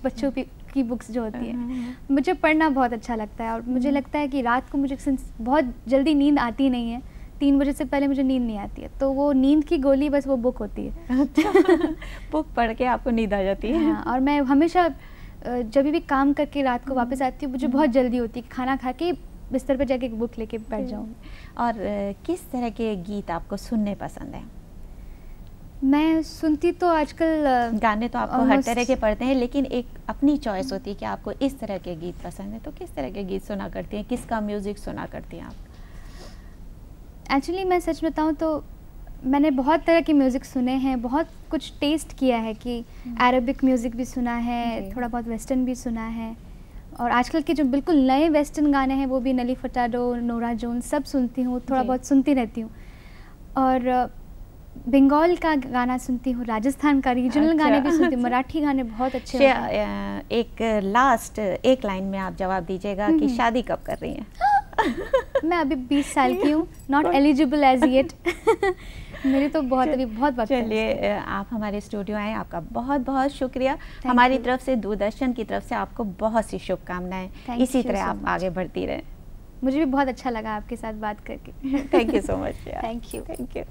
बच्चों की बुक्स जो होती है, मुझे पढ़ना बहुत अच्छा लगता है। और मुझे लगता है कि रात को मुझे बहुत जल्दी नींद आती नहीं है, 3 बजे से पहले मुझे नींद नहीं आती है, तो वो नींद की गोली बस वो बुक होती है। बुक पढ़ के आपको नींद आ जाती है। हाँ, और मैं हमेशा जब भी काम करके रात को वापस आती हूँ, मुझे बहुत जल्दी होती है कि खाना खा के बिस्तर पर जाके एक बुक लेके बैठ जाऊँ। और किस तरह के गीत आपको सुनने पसंद है? मैं सुनती तो आजकल गाने तो आपको हर तरह के पढ़ते हैं, लेकिन एक अपनी चॉइस होती है कि आपको इस तरह के गीत पसंद है, तो किस तरह के गीत सुना करती हैं, किसका म्यूज़िक सुना करती हैं आप? एक्चुअली मैं सच बताऊँ तो मैंने बहुत तरह के म्यूज़िक सुने हैं, बहुत कुछ टेस्ट किया है कि अरबिक म्यूज़िक भी सुना है, थोड़ा बहुत वेस्टर्न भी सुना है, और आजकल के जो बिल्कुल नए वेस्टर्न गाने हैं वो भी नेली फर्टाडो, नोरा जोन्स सब सुनती हूँ, थोड़ा बहुत सुनती रहती हूँ। और बंगाल का गाना सुनती हूँ, राजस्थान का रीजनल गाने भी सुनती हूँ, मराठी गाने बहुत अच्छे होते हैं। एक लास्ट एक लाइन में आप जवाब दीजिएगा कि शादी कब कर रही हैं? मैं अभी 20 साल की हूँ, नॉट एलिजिबल एज येट। मेरी तो अभी बहुत बात। चलिए, आप हमारे स्टूडियो आए, आपका बहुत बहुत शुक्रिया। हमारी तरफ से, दूरदर्शन की तरफ से आपको बहुत सी शुभकामनाएं। इसी तरह आप आगे बढ़ती रहें। मुझे भी बहुत अच्छा लगा आपके साथ बात करके। Thank you so much. Thank you. Thank you.